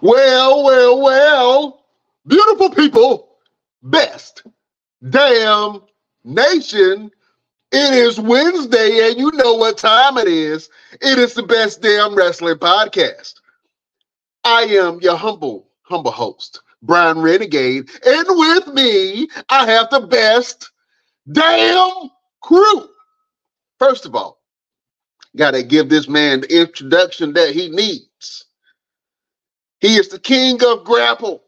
Well, beautiful people, best damn nation. It is Wednesday, and you know what time it is. It is the Best Damn Wrestling Podcast. I am your humble host, Brian Renegade, and with me, I have the best damn crew. First of all, gotta give this man the introduction that he needs. He is the king of grapple,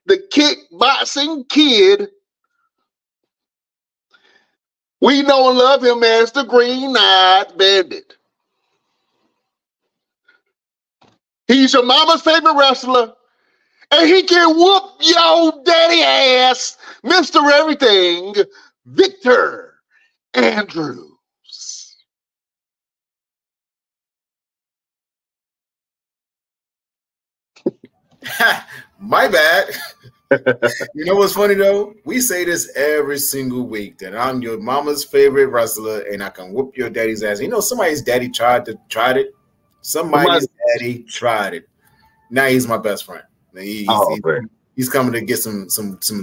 the kickboxing kid. We know and love him as the Green-Eyed Bandit. He's your mama's favorite wrestler, and he can whoop your daddy ass, Mr. Everything, Victor Andrews. My bad. You know what's funny though? We say this every single week that I'm your mama's favorite wrestler and I can whoop your daddy's ass. You know, somebody's daddy tried it. Somebody's daddy tried it. Now he's my best friend. He's coming to get some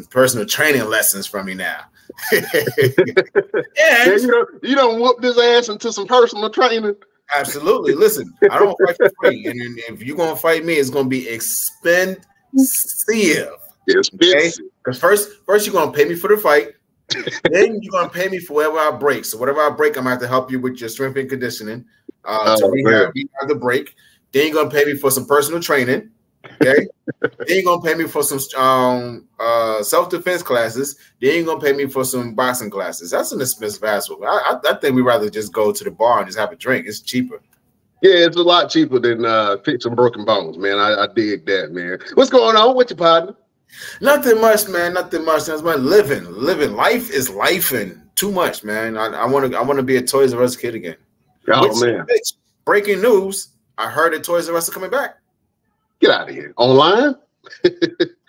personal training lessons from me now. And you don't whoop this ass into some personal training. Absolutely. Listen, I don't fight for free, and if you're gonna fight me, it's gonna be expensive. Okay? Because first you're gonna pay me for the fight, then you're gonna pay me for whatever I break. So whatever I break, I'm gonna have to help you with your strength and conditioning to rehab the break. Then you're gonna pay me for some personal training. Okay. Then you're gonna pay me for some self-defense classes. Then you're gonna pay me for some boxing classes. That's an expensive ass. I think we'd rather just go to the bar and just have a drink. It's cheaper. Yeah, it's a lot cheaper than fixing broken bones, man. I dig that, man. What's going on with your partner? Nothing much, man. Nothing much. That's my living. Life is lifing too much, man. I want to be a Toys R Us kid again. Oh man! Breaking news! I heard that Toys R Us are coming back. Get out of here. Online?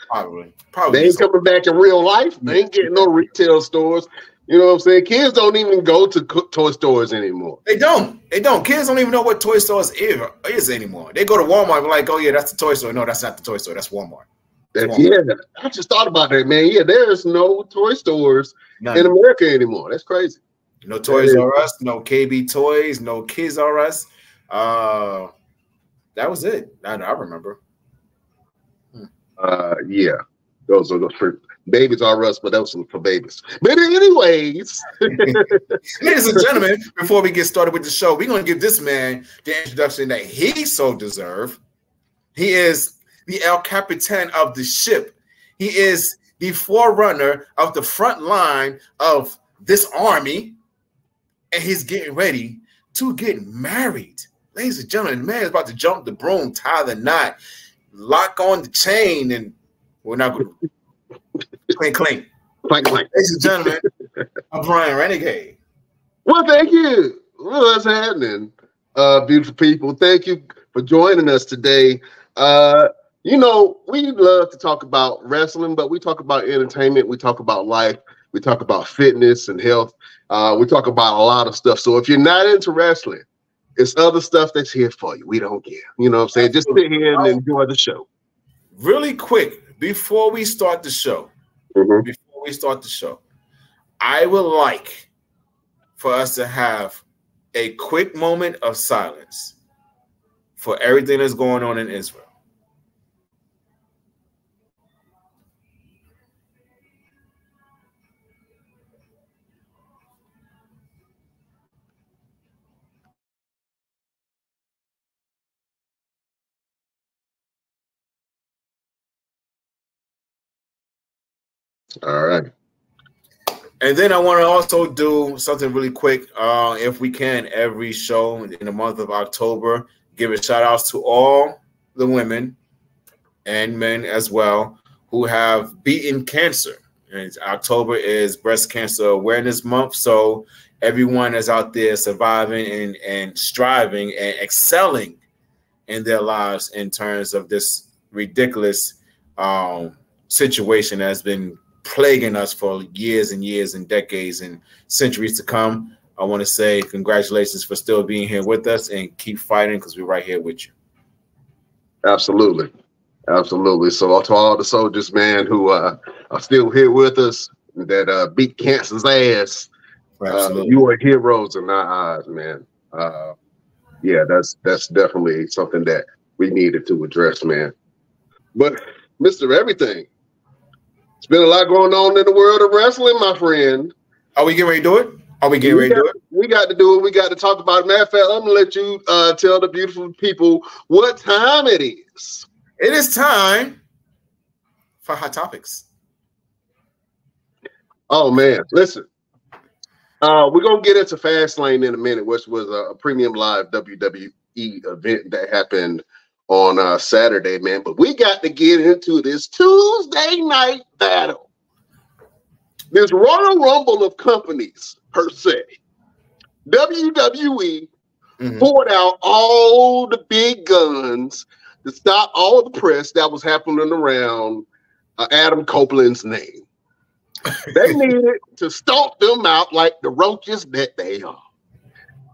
Probably. They ain't coming back in real life. They ain't getting no retail stores. You know what I'm saying? Kids don't even go to toy stores anymore. They don't. Kids don't even know what toy stores is anymore. They go to Walmart and like, oh yeah, that's the toy store. No, that's not the toy store. That's Walmart. Yeah, I just thought about that, man. Yeah, there's no toy stores in America anymore. That's crazy. No Toys R Us, no KB Toys, no Kids R Us. That was it. I remember. Yeah, those are the for babies are us, but those are for babies. But anyways, ladies and gentlemen, before we get started with the show, we're gonna give this man the introduction that he so deserves. He is the El Capitan of the ship. He is the forerunner of the front line of this army, and he's getting ready to get married. Ladies and gentlemen, the man is about to jump the broom, tie the knot, lock on the chain, and we're not going to clink. Ladies and gentlemen, I'm Brian Renegade. Well, thank you. What's happening, beautiful people? Thank you for joining us today. You know, we love to talk about wrestling, but we talk about entertainment. We talk about life. We talk about fitness and health. We talk about a lot of stuff. So if you're not into wrestling, it's other stuff that's here for you. We don't care. You know what I'm saying? Just sit here and enjoy the show. Really quick, before we start the show, I would like for us to have a quick moment of silence for everything that's going on in Israel. All right. And then I want to also do something really quick. If we can, every show in the month of October, give a shout out to all the women and men as well who have beaten cancer. And October is Breast Cancer Awareness Month. So everyone is out there surviving and striving and excelling in their lives in terms of this ridiculous situation that's been plaguing us for years and years and decades and centuries to come. I want to say congratulations for still being here with us and keep fighting because we're right here with you. Absolutely. Absolutely. So to all the soldiers, man, who are still here with us, that beat cancer's ass, Absolutely. you are heroes in our eyes, man. Yeah, that's definitely something that we needed to address, man. But Mr. Everything, it's been a lot going on in the world of wrestling, my friend. Are we getting ready to do it? Are we getting ready to do it? We got to do it. We got to talk about it. Matter of fact, I'm gonna let you tell the beautiful people what time it is. It is time for Hot Topics. Oh man, listen. We're gonna get into Fastlane in a minute, which was a premium live WWE event that happened on Saturday, man. But we got to get into this Tuesday night battle. This Royal Rumble of companies, per se. WWE poured out all the big guns to stop all the press that was happening around Adam Copeland's name. They needed to stomp them out like the roaches that they are.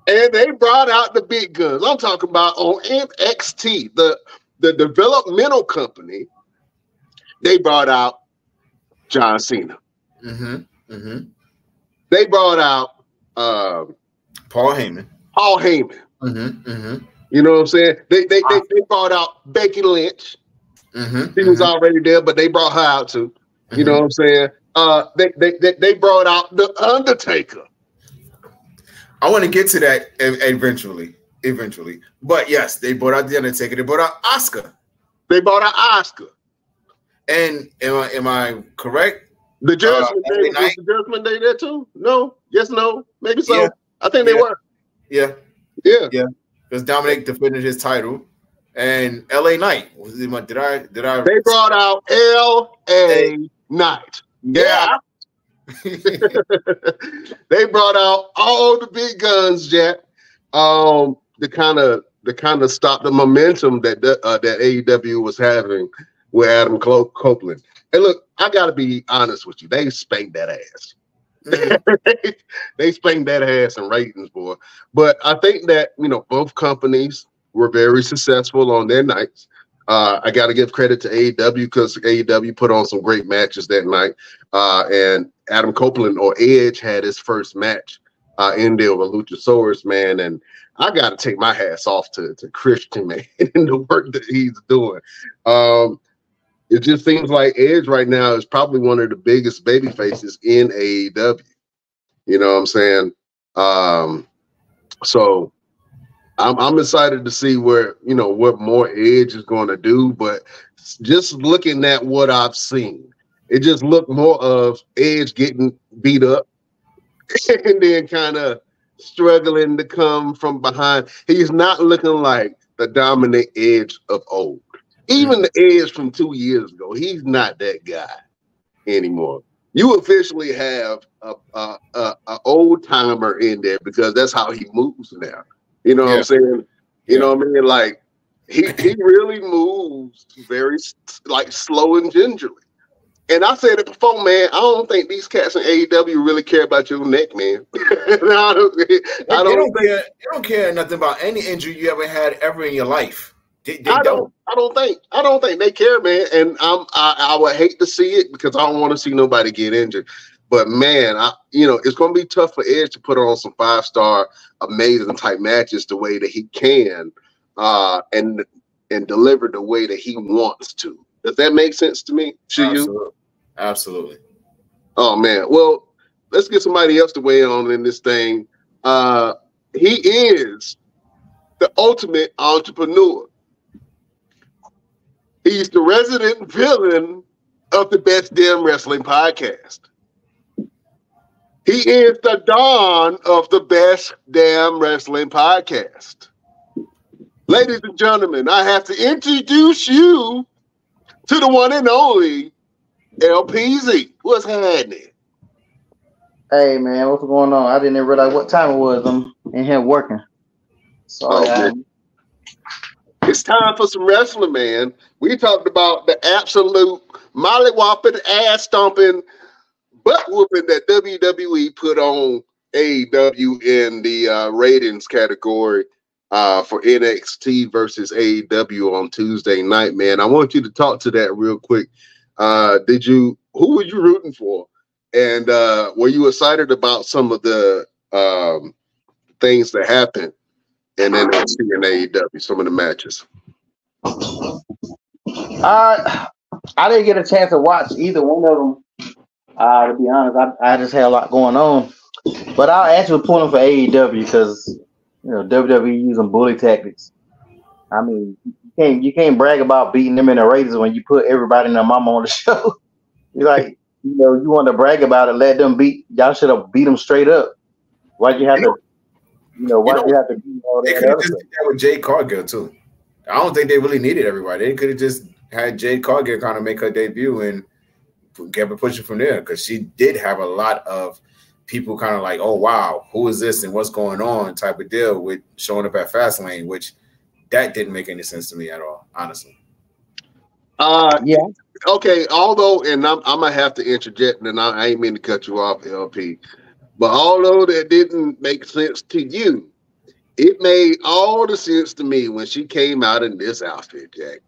And they brought out the big guns. I'm talking about on NXT, the developmental company. They brought out John Cena. They brought out Paul Heyman. You know what I'm saying? They brought out Becky Lynch. She was already there, but they brought her out too. You know what I'm saying? They brought out the Undertaker. I want to get to that eventually. But yes, they brought out the Undertaker. They brought out Asuka. And am I correct? The Judgment Day, was the Judgment Day there too? No? Yes, no? Maybe so. Yeah. I think they were. Yeah. Because Dominic defended his title, and LA Knight. Did I? They brought out LA Knight. Yeah. They brought out all the big guns, Jack. To kind of stop the momentum that AEW was having with Adam Copeland. And look, I gotta be honest with you, they spanked that ass. They spanked that ass in ratings, boy. But I think that both companies were very successful on their nights. I got to give credit to AEW because AEW put on some great matches that night. And Adam Copeland or Edge had his first match in there with Luchasaurus, man. And I got to take my hats off to Christian, man, and the work that he's doing. It just seems like Edge right now is probably one of the biggest baby faces in AEW. You know what I'm saying? So I'm excited to see what more Edge is going to do. But just looking at what I've seen, it just looked more of Edge getting beat up and then kind of struggling to come from behind. He's not looking like the dominant Edge of old. Even the Edge from 2 years ago, he's not that guy anymore. You officially have a old timer in there because that's how he moves now. You know what I'm saying? You know what I mean? Like he really moves very slow and gingerly. And I said it before, man. I don't think these cats in AEW really care about your neck, man. They don't care nothing about any injury you ever in your life. I don't think they care, man. And I would hate to see it because I don't want to see nobody get injured. But man, it's going to be tough for Edge to put on some 5-star amazing type matches the way that he can, and deliver the way that he wants to. Does that make sense to me? Absolutely. Oh man. Well, let's get somebody else to weigh on in this thing. He is the ultimate entrepreneur. He's the resident villain of the Best Damn Wrestling Podcast. He is the Don of the Best Damn Wrestling Podcast. Ladies and gentlemen, I have to introduce you to the one and only LPZ. What's happening? Hey, man, what's going on? I didn't even realize what time it was. I'm in here working. Sorry. It's time for some wrestling, man. We talked about the absolute molly-whopping, ass-stomping, butt-whooping that WWE put on AEW in the ratings category for NXT versus AEW on Tuesday night, man. I want you to talk to that real quick. Who were you rooting for? And were you excited about some of the things that happened in NXT and AEW, some of the matches? I didn't get a chance to watch either one of them. To be honest, I just had a lot going on. But I'll actually pull them for AEW because WWE using bully tactics. I mean, you can't brag about beating them in the ratings when you put everybody and their mama on the show. You're like, you want to brag about it, let them beat. Y'all should have beat them straight up. Why'd you have to? Why'd you have to do all that? They could have just did that with Jade Cargill too. I don't think they really needed everybody. They could have just had Jade Cargill kind of make her debut and kept it pushing from there because she did have a lot of people kind of like, oh wow, who is this and what's going on type of deal with showing up at Fastlane, which that didn't make any sense to me at all, honestly. Yeah. Okay, although, and I'm gonna have to interject, and I ain't mean to cut you off, LP, but although that didn't make sense to you, it made all the sense to me when she came out in this outfit, Jack.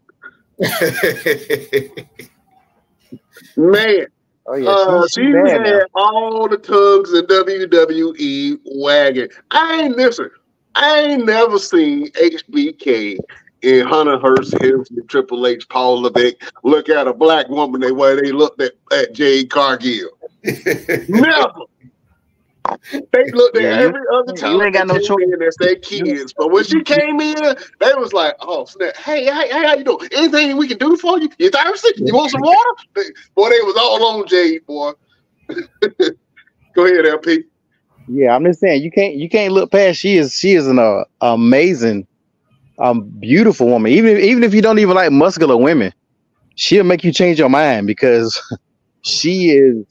Man, oh yeah, she had all the tongues in WWE wagging. I ain't never seen HBK and Hunter Hearst Helmsley, Triple H, Paul Levesque look at a black woman the way they looked at Jade Cargill. Never. They looked at every other time. You ain't got no choice. As their kids, but when she came in, they was like, "Oh snap! Hey, how you doing? Anything we can do for you? You thirsty? You want some water?" Boy, they was all on Jade, boy. Go ahead, LP. Yeah, I'm just saying you can't look past. She is an amazing, beautiful woman. Even if you don't even like muscular women, she'll make you change your mind because she's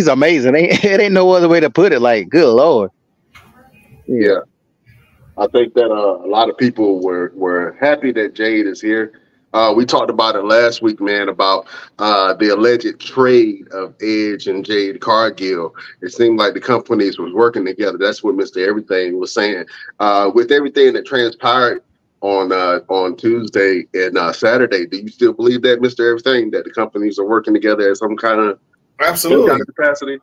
amazing. It ain't no other way to put it. Like, good Lord. Yeah. I think that a lot of people were happy that Jade is here. We talked about it last week, man, about the alleged trade of Edge and Jade Cargill. It seemed like the companies was working together. That's what Mr. Everything was saying. With everything that transpired on Tuesday and Saturday, do you still believe that, Mr. Everything, that the companies are working together at some kind of capacity?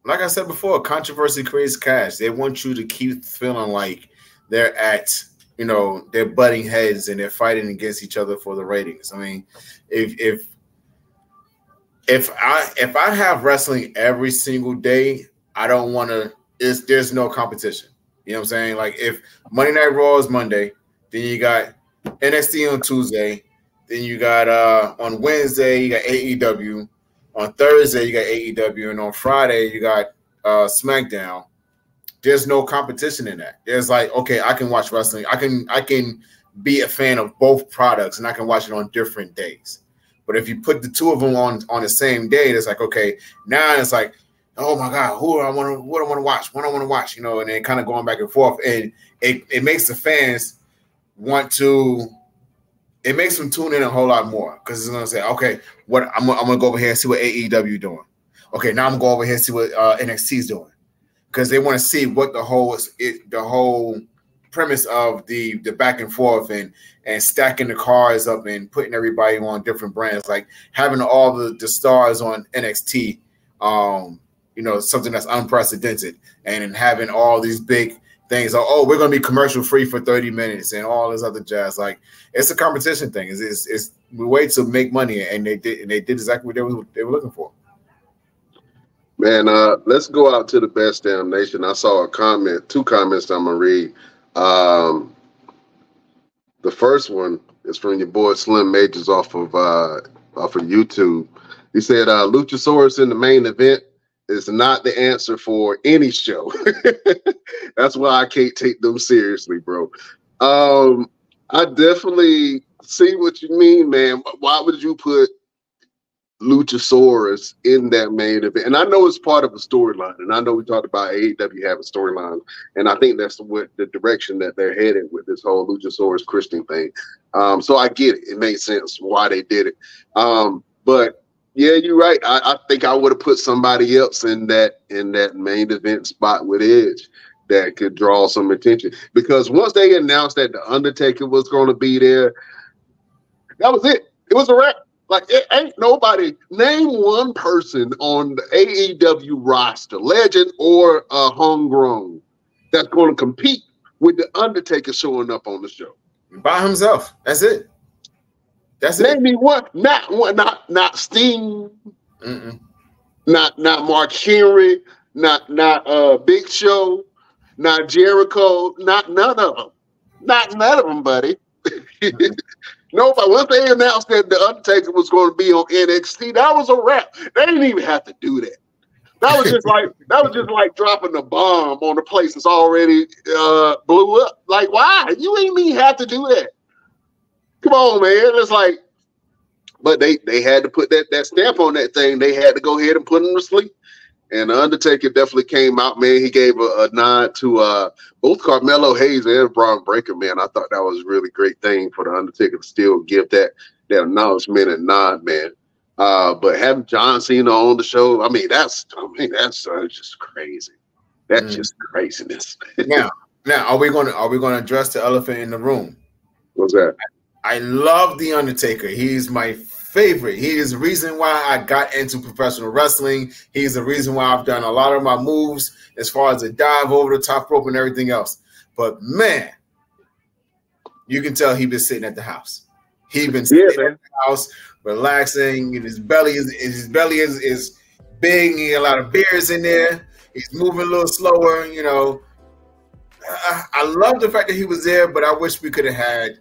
Like I said before, controversy creates cash. They want you to keep feeling like they're at, they're butting heads and they're fighting against each other for the ratings. I mean, if I have wrestling every single day, I don't want to. There's no competition. You know what I'm saying? Like if Monday Night Raw is Monday, then you got NXT on Tuesday, then you got on Wednesday you got AEW. On Thursday, you got AEW, and on Friday, you got SmackDown. There's no competition in that. There's like, okay, I can watch wrestling. I can be a fan of both products, and I can watch it on different days. But if you put the two of them on the same day, it's like, okay, now it's like, oh my God, what I want to watch, and then kind of going back and forth, and it makes the fans want to. It makes them tune in a whole lot more because it's gonna say, okay, what I'm gonna go over here and see what AEW doing. Okay, now I'm gonna go over here and see what NXT is doing because they want to see what the whole premise of the back and forth and stacking the cards up and putting everybody on different brands, like having all the stars on NXT, something that's unprecedented, and having all these big things. Oh, we're gonna be commercial free for 30 minutes and all this other jazz. Like it's a competition thing. It's we wait to make money, and they did exactly what they were looking for. Man, let's go out to the Best Damn Nation. I saw two comments I'm gonna read. The first one is from your boy Slim Majors off of YouTube. He said Luchasaurus in the main event is not the answer for any show. That's why I can't take them seriously, bro. I definitely see what you mean, man. Why would you put Luchasaurus in that main event? And I know it's part of a storyline, and I know we talked about AEW having storylines, and I think that's what the direction that they're headed with this whole Luchasaurus Christian thing. So I get it. It makes sense why they did it. But yeah, you're right. I think I would have put somebody else in that main event spot with Edge that could draw some attention. Because once they announced that The Undertaker was going to be there, that was it. It was a wrap. Like, it ain't nobody. Name one person on the AEW roster, legend or homegrown, that's going to compete with The Undertaker showing up on the show. By himself. That's it. That's Name it. me one. Not Sting. Mm-mm. Not Mark Henry. Not Big Show. Not Jericho. None of them. Not none of them, buddy. Nobody. Once they announced that The Undertaker was going to be on NXT, that was a wrap. They didn't even have to do that. That was just like dropping a bomb on a place that's already blew up. Like, why? You ain't even have to do that. Come on, man. It's like, but they had to put that stamp on that thing. They had to go ahead and put him to sleep. And The Undertaker definitely came out, man. He gave a nod to both Carmelo Hayes and Braun Breaker, man. I thought that was a really great thing for The Undertaker to still give that acknowledgement and nod, man. But having John Cena on the show, that's just crazy. That's just craziness. Now, are we going to address the elephant in the room? What's that? I love The Undertaker. He's my favorite. He is the reason why I got into professional wrestling. He's the reason why I've done a lot of my moves as far as a dive over the top rope and everything else. But man, you can tell he's been sitting at the house. He's been sitting at the house, relaxing. And his belly is big. He got a lot of beers in there. He's moving a little slower. You know, I love the fact that he was there, but I wish we could have had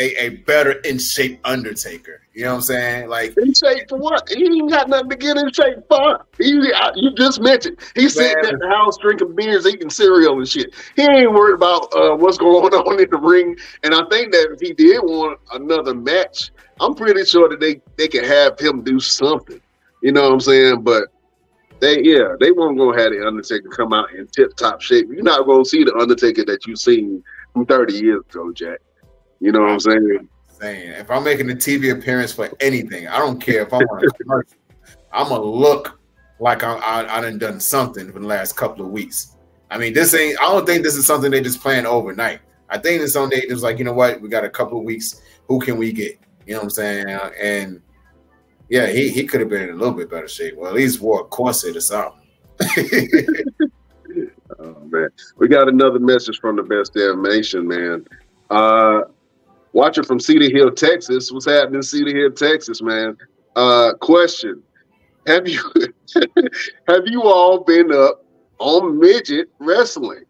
a better in shape Undertaker. You know what I'm saying? Like, in shape for what? He ain't got nothing to get in shape for. You just mentioned he's sitting at the house drinking beers, eating cereal and shit. He ain't worried about what's going on in the ring. And I think that if he did want another match, I'm pretty sure that they could have him do something. You know what I'm saying? But they weren't gonna have the Undertaker come out in tip top shape. You're not gonna see the Undertaker that you've seen from 30 years ago, Jack. You know what I'm saying? If I'm making a TV appearance for anything, I don't care if I'm on a commercial, I'm gonna look like I done something for the last couple of weeks. I mean, I don't think this is something they just plan overnight. I think it's something they was like, you know what, we got a couple of weeks. Who can we get? You know what I'm saying? And yeah, he could have been in a little bit better shape. Well, at least wore a corset or something. Oh man, we got another message from the Best Damn Nation, man. Watching from Cedar Hill, Texas. What's happening in Cedar Hill, Texas, man? Question: Have you all been up on midget wrestling?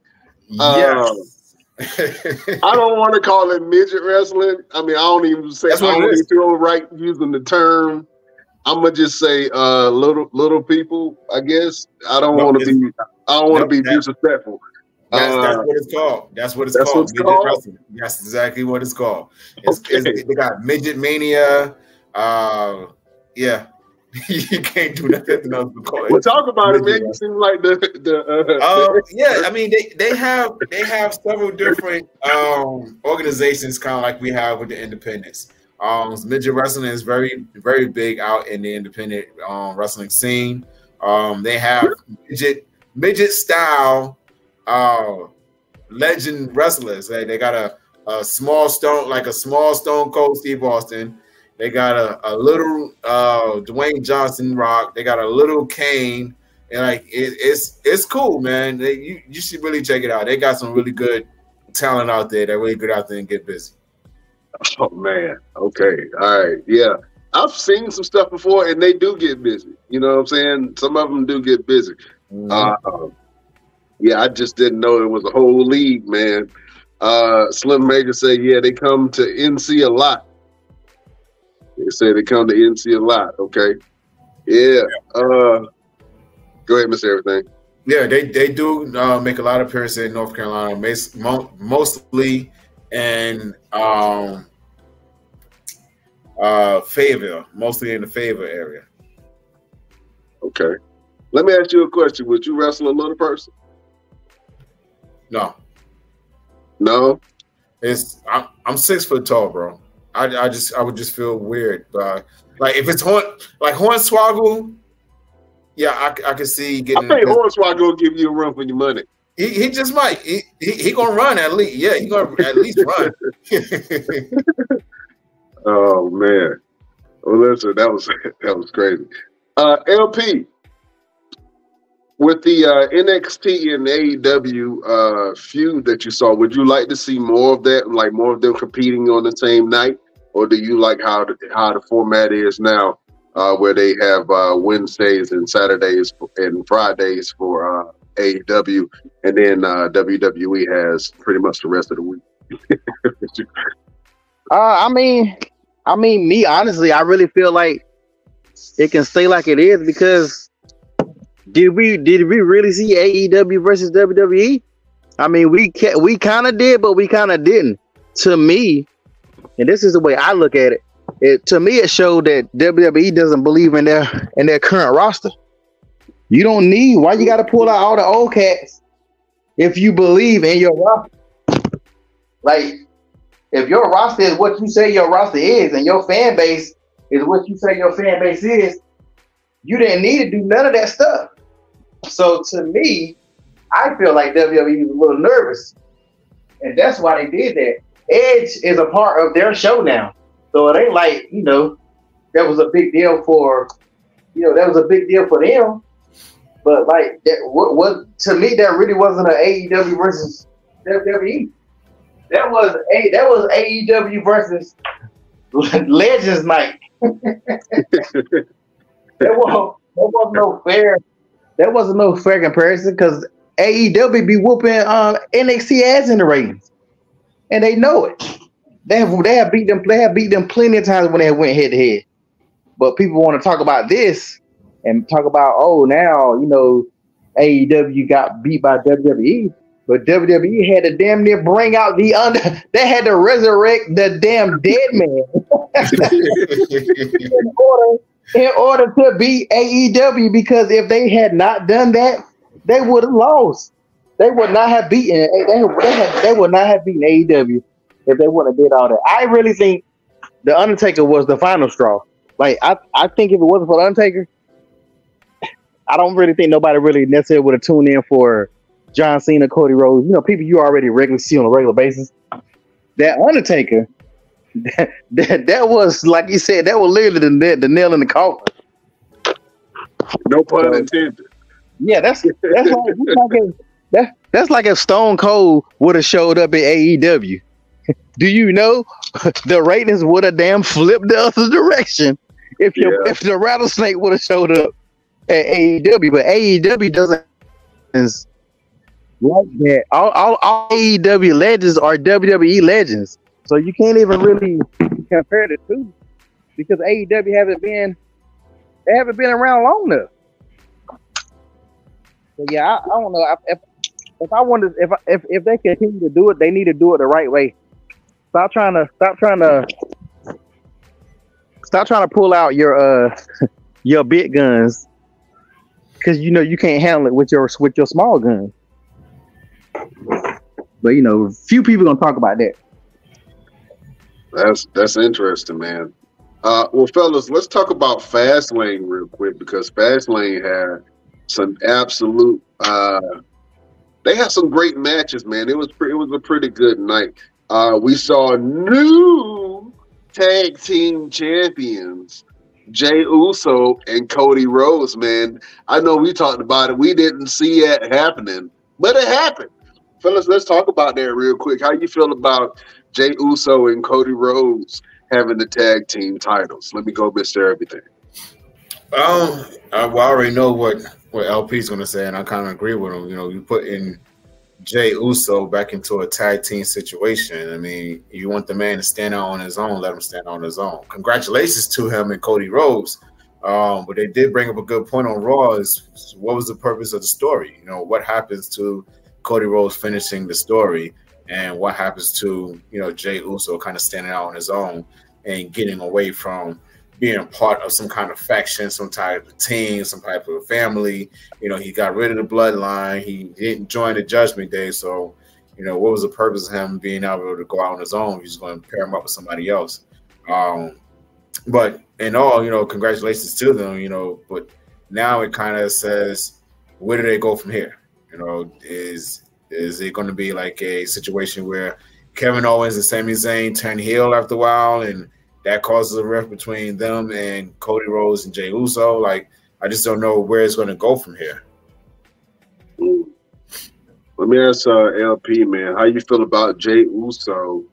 Yes. I don't want to call it midget wrestling. I mean, I don't even say. I don't even feel right using the term. I'm gonna just say little people. I guess I don't want to be. I don't want to be disrespectful. That's what it's called. That's what it's called. Midget wrestling. That's exactly what it's called. They got Midget Mania. Yeah. You can't do nothing else but call it. Well, talk about it, man. You seem like yeah, I mean they have several different organizations, kind of like we have with the independents. Midget wrestling is very, very big out in the independent wrestling scene. They have midget style legend wrestlers. They got a small Stone Cold Steve Austin. They got a little Dwayne Johnson Rock. They got a little Kane, and like it's cool, man. You should really check it out. They got some really good talent out there. They're really good out there and get busy. Oh man, okay, all right, yeah. I've seen some stuff before, and they do get busy. You know what I'm saying? Some of them do get busy. Mm-hmm. Yeah, I just didn't know it was a whole league, man. Slim Major said, yeah, they come to NC a lot. They say they come to NC a lot. Okay. Yeah. Go ahead, Mr. Everything. Yeah, they do make a lot of appearances in North Carolina, mostly in Fayetteville, mostly in the Fayetteville area. Okay. Let me ask you a question. Would you wrestle a little person? No. No? I'm 6 foot tall, bro. I would just feel weird. But like if it's Hornswoggle, yeah, I can see getting. I think Hornswoggle will give you a run for your money. He just might. He gonna run at least. Yeah, he gonna at least run. Oh man. Well, listen, that was crazy. LP, with the NXT and AEW feud that you saw, would you like to see more of that, like more of them competing on the same night, or do you like how the format is now, where they have Wednesdays and Saturdays and Fridays for AEW, and then WWE has pretty much the rest of the week? I mean, me honestly, I really feel like it can stay like it is because did we really see AEW versus WWE? I mean, we kind of did, but we kind of didn't. To me, and this is the way I look at it. To me, it showed that WWE doesn't believe in their current roster. You don't need. Why you got to pull out all the old cats if you believe in your roster? Like, if your roster is what you say your roster is, and your fan base is what you say your fan base is, you didn't need to do none of that stuff. So to me, I feel like WWE is a little nervous, and that's why they did that. Edge is a part of their show now, so it ain't like that was a big deal for them. But like that, what to me that really wasn't an AEW versus WWE. That was AEW versus Legends night. That wasn't no fair. That wasn't no fair comparison because AEW be whooping NXT ass in the ratings, and they know it. They have beat them. They have beat them plenty of times when they went head to head. But people want to talk about this and talk about now AEW got beat by WWE. But WWE had to damn near bring out they had to resurrect the damn dead man in order to beat AEW, because if they had not done that, they would have lost. They would not have beaten. They would not have beaten AEW if they wouldn't have did all that. I really think the Undertaker was the final straw. Like I think if it wasn't for the Undertaker, I don't really think nobody really necessarily would have tuned in for John Cena, Cody Rhodes, people you already regularly see on a regular basis. That Undertaker, that was, like you said, that was literally the nail in the coffin. No pun intended. Yeah, that's like if Stone Cold would have showed up at AEW. Do you know the ratings would have damn flipped the other direction if the Rattlesnake would have showed up at AEW? But AEW doesn't like that. All AEW legends are WWE legends, so you can't even really compare the two because AEW haven't been around long enough. So yeah, I don't know if they continue to do it, they need to do it the right way. Stop trying to pull out your big guns because you can't handle it with your small guns. But few people gonna talk about that. That's interesting, man. Well, fellas, let's talk about Fastlane real quick because Fastlane had some absolute. They had some great matches, man. It was a pretty good night. We saw new tag team champions, Jey Uso and Cody Rhodes. Man, I know we talked about it. We didn't see it happening, but it happened. Fellas, let's talk about that real quick. How you feel about Jey Uso and Cody Rhodes having the tag team titles? Let me go, Mr. Everything. I already know what LP's going to say, and I kind of agree with him. You put in Jey Uso back into a tag team situation. I mean, you want the man to stand out on his own, let him stand on his own. Congratulations to him and Cody Rhodes. But they did bring up a good point on Raw is what was the purpose of the story? What happens to Cody Rhodes finishing the story, and what happens to Jey Uso kind of standing out on his own and getting away from being part of some kind of faction, some type of team, some type of family. He got rid of the bloodline. He didn't join the Judgment Day. So, what was the purpose of him being able to go out on his own? He's going to pair him up with somebody else. But in all, congratulations to them, but now it kind of says, where do they go from here? Is Is it going to be like a situation where Kevin Owens and Sami Zayn turn heel after a while, and that causes a rift between them and Cody Rhodes and Jey Uso? Like, I just don't know where it's going to go from here. Let me ask LP, man, how you feel about Jey Uso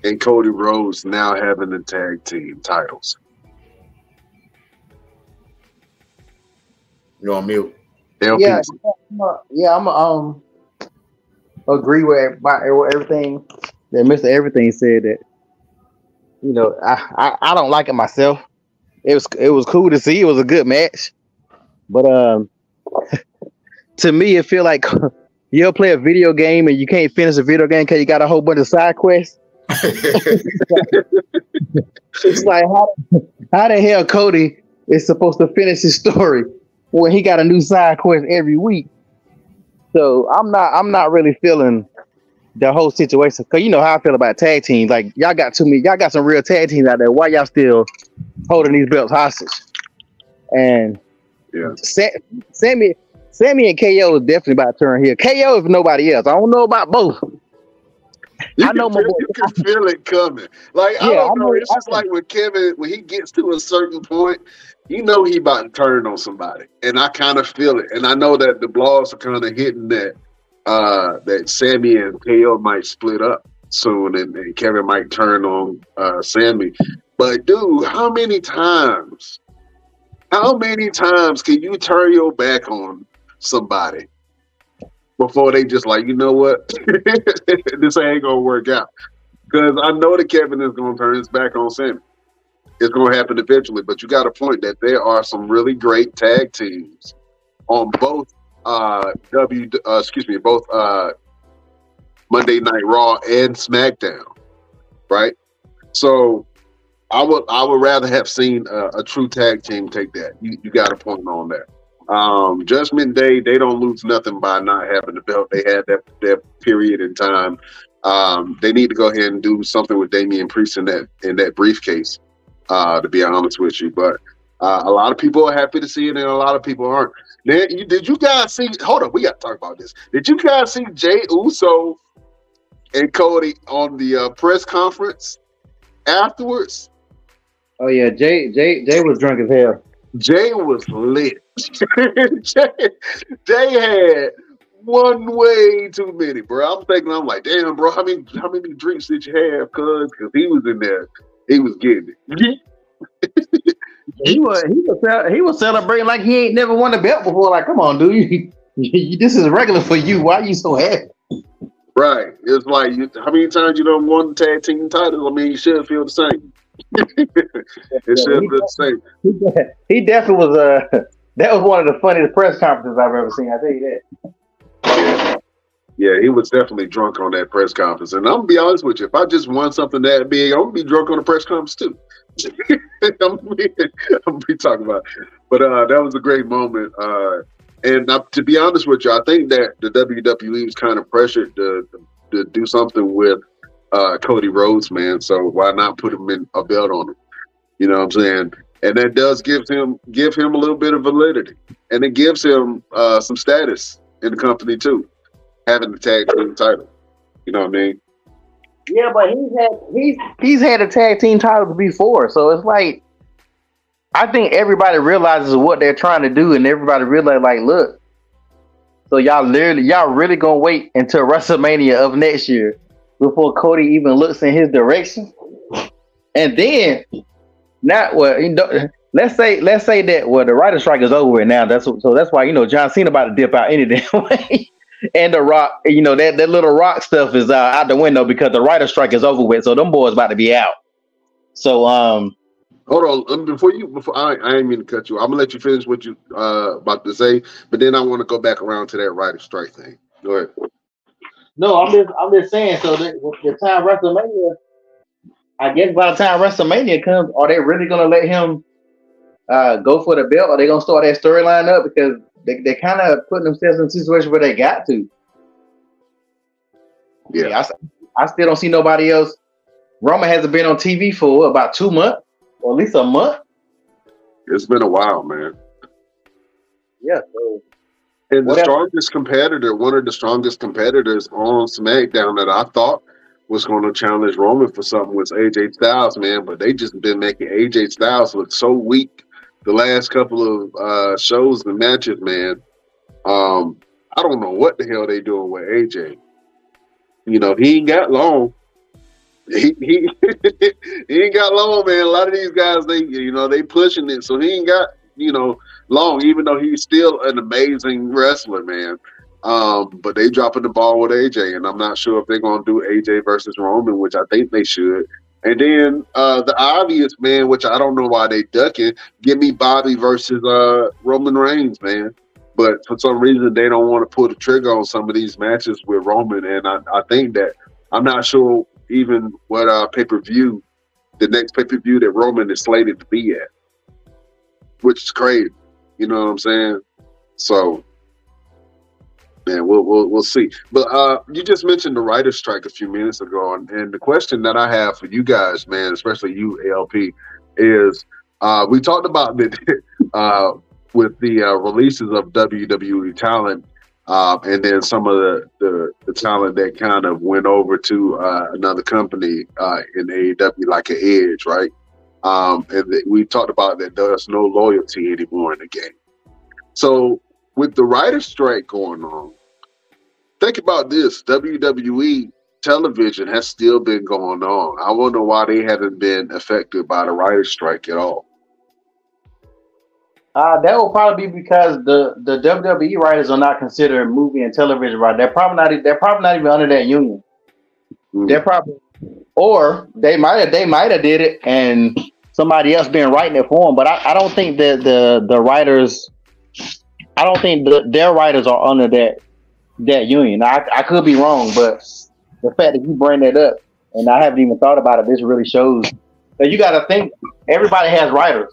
and Cody Rhodes now having the tag team titles? You're on mute. LP. Yeah, I'm agree with everything that Mr. Everything said. That, you know, I don't like it myself. It was cool to see. It was a good match, but to me, it feel like you'll play a video game and you can't finish a video game because you got a whole bunch of side quests. It's like how the hell Cody is supposed to finish his story when he got a new side quest every week? So I'm not really feeling the whole situation, because you know how I feel about tag teams. Like, y'all got some real tag teams out there. Why y'all still holding these belts hostage? And yeah, Sammy and KO is definitely about to turn here. KO if nobody else. I don't know about both. You can feel it coming. Like, I don't know. It's just like with Kevin, when he gets to a certain point, you know he about to turn on somebody. And I kind of feel it. And I know that the blogs are kind of hitting that Sammy and KO might split up soon, and Kevin might turn on Sammy. But dude, how many times can you turn your back on somebody before they just like, you know what, this ain't gonna work out? Because I know that Kevin is gonna turn his back on Sammy. It's gonna happen eventually. But you got a point that there are some really great tag teams on both both Monday Night Raw and SmackDown, right? So I would rather have seen a true tag team take that. You got a point on that. Judgment Day, they don't lose nothing by not having the belt. They had that period in time. They need to go ahead and do something with Damian Priest in that briefcase, to be honest with you. But a lot of people are happy to see it, and a lot of people aren't. Did you guys see? Hold on, we got to talk about this. Did you guys see Jey Uso and Cody on the press conference afterwards? Oh yeah, Jay was drunk as hell. Jay was lit. Jay had one way too many, bro. I'm like, damn, bro, how many drinks did you have? Because he was in there, he was getting it. He was celebrating like he ain't never won a belt before. Like, come on, dude, this is regular for you. Why are you so happy? Right. It's like, how many times you don't won the tag team titles? I mean, you should feel the same. It should feel the same. He definitely was. That was one of the funniest press conferences I've ever seen. I tell you that. Yeah, he was definitely drunk on that press conference. And I'm gonna be honest with you, if I just won something that big, I'm gonna be drunk on the press conference too. I'm gonna be talking about it. But that was a great moment. And to be honest with you, I think that the WWE was kind of pressured to do something with Cody Rhodes, man. So why not put him in a belt on him? You know what I'm saying? And that does give him a little bit of validity, and it gives him some status in the company too, having the tag team title. You know what I mean? Yeah, but he's had a tag team title before, so it's like, I think everybody realizes what they're trying to do, and everybody realizes, like, look, so y'all really gonna wait until WrestleMania of next year before Cody even looks in his direction, and then not what, you know, let's say that the writer's strike is over now. That's why, you know, John Cena about to dip out any damn way. And The Rock, you know, that little Rock stuff is out the window because the writer's strike is over with. So them boys about to be out. So hold on, before I ain't mean to cut you. I'm gonna let you finish what you about to say, but then I want to go back around to that writer's strike thing. Go ahead. No, I'm just saying. So the time WrestleMania, I guess by the time WrestleMania comes, are they really gonna let him go for the belt? Are they gonna start that storyline up? Because they kind of putting themselves in a situation where they got to. Yeah, I still don't see nobody else. Roman hasn't been on TV for about 2 months, or at least a month. It's been a while, man. Yeah, so And the strongest competitor, one of the strongest competitors on SmackDown that I thought was going to challenge Roman for something was AJ Styles, man. But they just been making AJ Styles look so weak the last couple of shows and matches, man. I don't know what the hell they doing with AJ. You know, he ain't got long. He he ain't got long, man. A lot of these guys, they pushing it, so he ain't got long. Even though he's still an amazing wrestler, man. But they dropping the ball with AJ, and I'm not sure if they're gonna do AJ versus Roman, which I think they should. And then the obvious, man, which I don't know why they ducking. Give me Bobby versus Roman Reigns, man. But for some reason, they don't want to pull the trigger on some of these matches with Roman, and I think that I'm not sure even what the next pay-per-view that Roman is slated to be at, which is crazy. You know what I'm saying? So, man, we'll see. But you just mentioned the writer's strike a few minutes ago, and the question that I have for you guys, man, especially you, ALP, is we talked about that with the releases of WWE talent. And then some of the talent that kind of went over to another company in AEW, like an Edge, right? And we talked about that there's no loyalty anymore in the game. So with the writer's strike going on, think about this. WWE television has still been going on. I wonder why they haven't been affected by the writer's strike at all. That will probably be because the WWE writers are not considered movie and television writers. They're probably not even under that union. They're probably, or they might have did it and somebody else been writing it for them. But I don't think that the writers, I don't think their writers are under that union. I could be wrong, but the fact that you bring that up and I haven't even thought about it, this really shows that you got to think everybody has writers.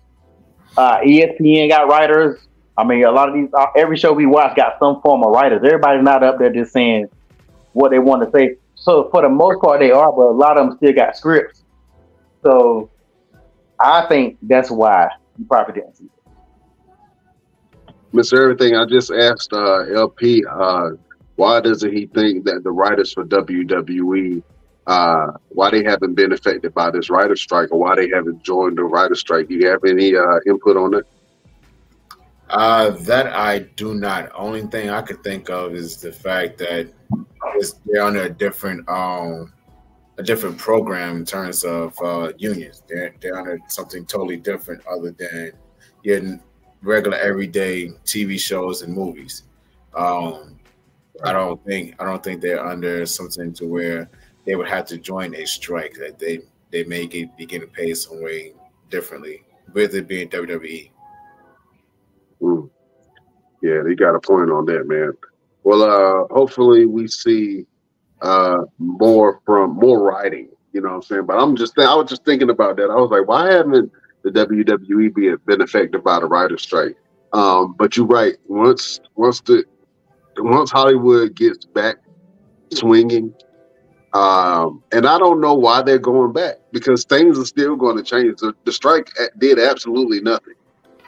ESPN got writers. I mean, a lot of these, every show we watch got some form of writers. Everybody's not up there just saying what they want to say. So for the most part, they are, but a lot of them still got scripts. So I think that's why you probably didn't see it. Mr. Everything, I just asked LP, why doesn't he think that the writers for WWE, why they haven't been affected by this writer strike, or why they haven't joined the writer strike? Do you have any input on it? That I do not. Only thing I could think of is the fact that they're under a different program in terms of unions. They're under something totally different other than getting regular everyday TV shows and movies. I don't think they're under something to where they would have to join a strike that they may be getting paid some way differently, with it being WWE. Yeah, they got a point on that, man. Well, hopefully we see more writing. You know what I'm saying? But I was just thinking about that. I was like, why haven't the WWE been affected by the writer's strike? But you're right. Once Hollywood gets back swinging. And I don't know why they're going back, because things are still going to change. The strike did absolutely nothing.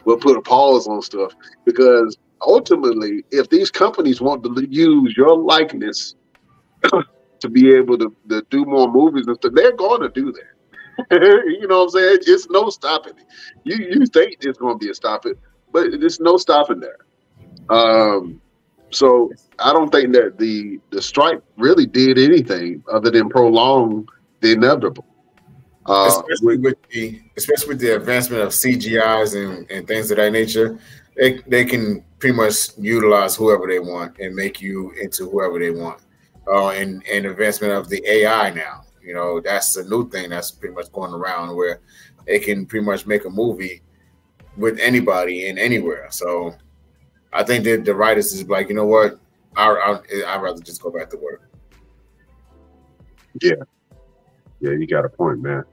We'll put a pause on stuff, because ultimately, if these companies want to use your likeness to be able to do more movies and stuff, they're going to do that. You know what I'm saying? It's no stopping it. You think it's going to be a stop it, but there's no stopping there. So I don't think that the strike really did anything other than prolong the inevitable. Especially with the advancement of CGIs and things of that nature, they can pretty much utilize whoever they want and make you into whoever they want. And advancement of the AI now, that's a new thing that's pretty much going around, where they can pretty much make a movie with anybody and anywhere. So I think that the writers is like, you know what, I'd rather just go back to work. Yeah, you got a point, man.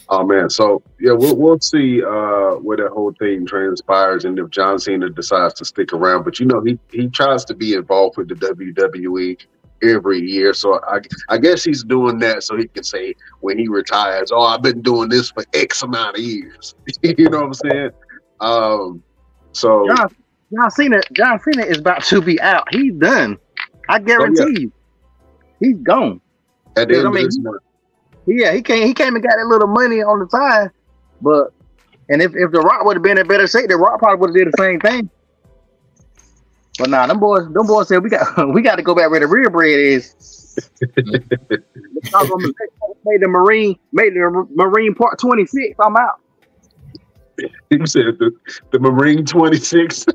Oh man, so yeah, we'll see where that whole thing transpires, and if John Cena decides to stick around. But he tries to be involved with the WWE every year, so I guess he's doing that so he can say when he retires, "Oh, I've been doing this for X amount of years." You know what I'm saying? So John Cena is about to be out. He's done. I guarantee you, he's gone. At the end of this month. Yeah, he came and got that little money on the side, but if The Rock would have been in better shape, The Rock probably would have did the same thing. But nah, them boys said we got to go back where the real bread is. made the Marine Part 26. I'm out. You said the Marine 26.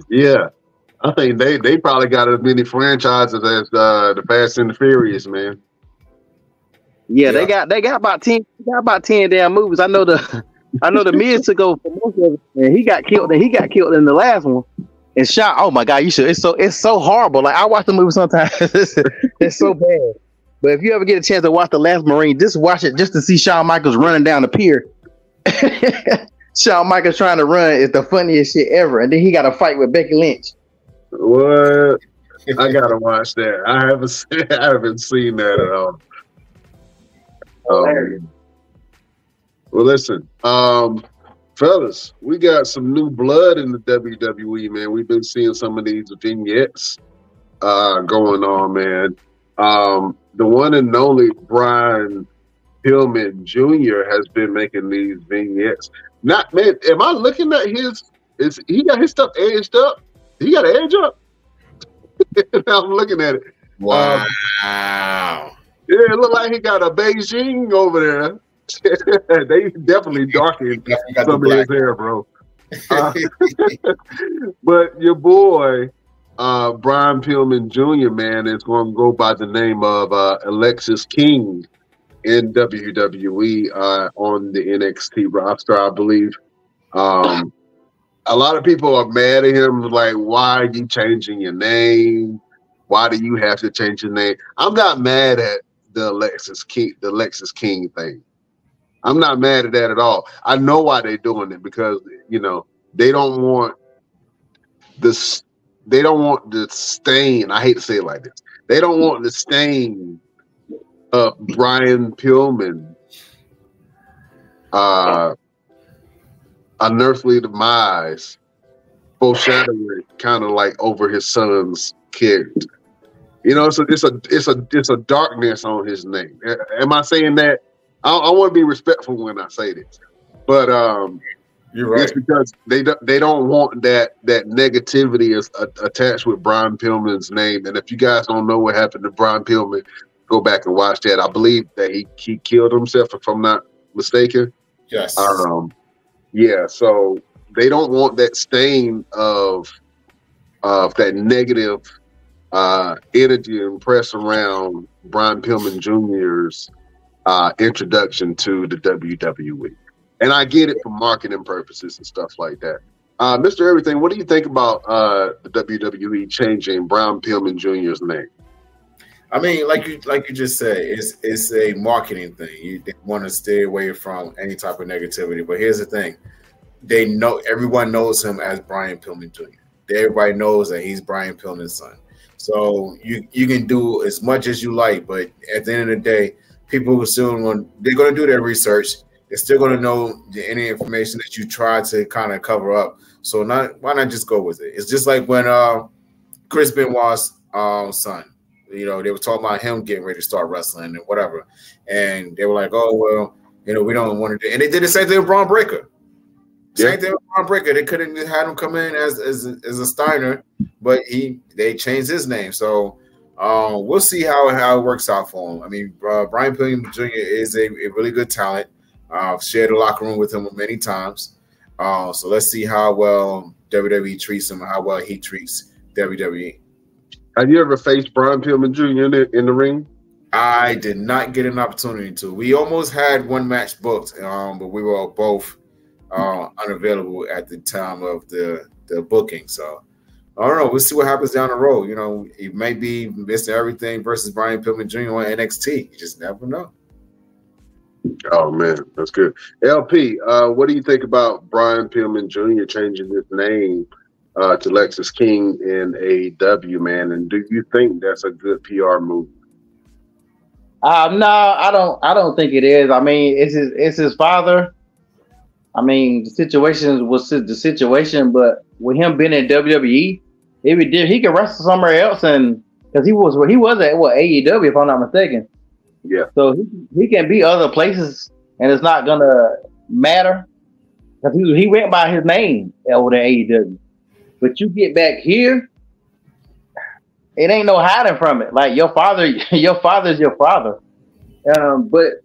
Yeah, I think they probably got as many franchises as the Fast and the Furious, man. Yeah, they got about 10. About 10 damn movies. I know the Miz took over for most of it, and he got killed. And he got killed in the last one. And shot. Oh my God, you should. It's so horrible. Like I watch the movie sometimes. It's so bad. But if you ever get a chance to watch The Last Marine, just watch it just to see Shawn Michaels running down the pier. Shawn Michaels trying to run is the funniest shit ever. And then he got a fight with Becky Lynch. What? I gotta watch that. I haven't seen that at all. Well, listen, fellas, we got some new blood in the WWE, man. We've been seeing some of these vignettes going on, man. The one and only Brian Pillman Jr. has been making these vignettes. Not, man, am I looking at he got his stuff edged up? He got an edge up? I'm looking at it. Wow. Yeah, it looked like he got a Beijing over there. They definitely darkened some of his hair, bro. But your boy, Brian Pillman Jr., man, is going to go by the name of Alexis King in WWE on the NXT roster, I believe. A lot of people are mad at him, like, why are you changing your name? Why do you have to change your name? I'm not mad at the Alexis King thing. I'm not mad at that at all. I know why they're doing it, because they don't want the stain. I hate to say it like this. They don't want the stain of Brian Pillman unearthly demise foreshadowing kind of like over his son's character. So it's a darkness on his name. Am I saying that? I want to be respectful when I say this, but you're right. It's because they don't want that negativity is attached with Brian Pillman's name. And if you guys don't know what happened to Brian Pillman, go back and watch that. I believe that he killed himself, if I'm not mistaken. Yes. Yeah. So they don't want that stain of that negative energy impressed around Brian Pillman Jr.'s introduction to the WWE. And I get it for marketing purposes and stuff like that. Mr. Everything, what do you think about the WWE changing Brian Pillman Jr.'s name? I mean, like you just said, it's a marketing thing. They want to stay away from any type of negativity. But here's the thing: everyone knows him as Brian Pillman Jr. Everybody knows that he's Brian Pillman's son. So you can do as much as you like, but at the end of the day, people are still they're going to do their research. They're still going to know any information that you try to kind of cover up. So why not just go with it? It's just like when Chris Benoit's son, they were talking about him getting ready to start wrestling and whatever, and they were like, "Oh well, we don't want to do." And they did the same thing with Braun Breaker. Same thing with Braun Breaker. They could have had him come in as a Steiner, but they changed his name. So we'll see how it works out for him. I mean, Brian Pillman Jr. is a really good talent. I've shared a locker room with him many times. So let's see how well WWE treats him and how well he treats WWE. Have you ever faced Brian Pillman Jr. in the ring? I did not get an opportunity to. We almost had one match booked, but we were both unavailable at the time of the booking. So I don't know. We'll see what happens down the road. He may be Mr. Everything versus Brian Pillman Jr. on NXT. You just never know. Oh man, that's good. LP, what do you think about Brian Pillman Jr. changing his name to Alexis King in AEW, man? And do you think that's a good PR move? No, I don't think it is. I mean, it's his father. I mean, the situation was the situation, but with him being in WWE, he could wrestle somewhere else, and because he was at AEW if I'm not mistaken. Yeah. So he can be other places, and it's not gonna matter because he went by his name over at AEW. But you get back here, it ain't no hiding from it. Like your father is your father. But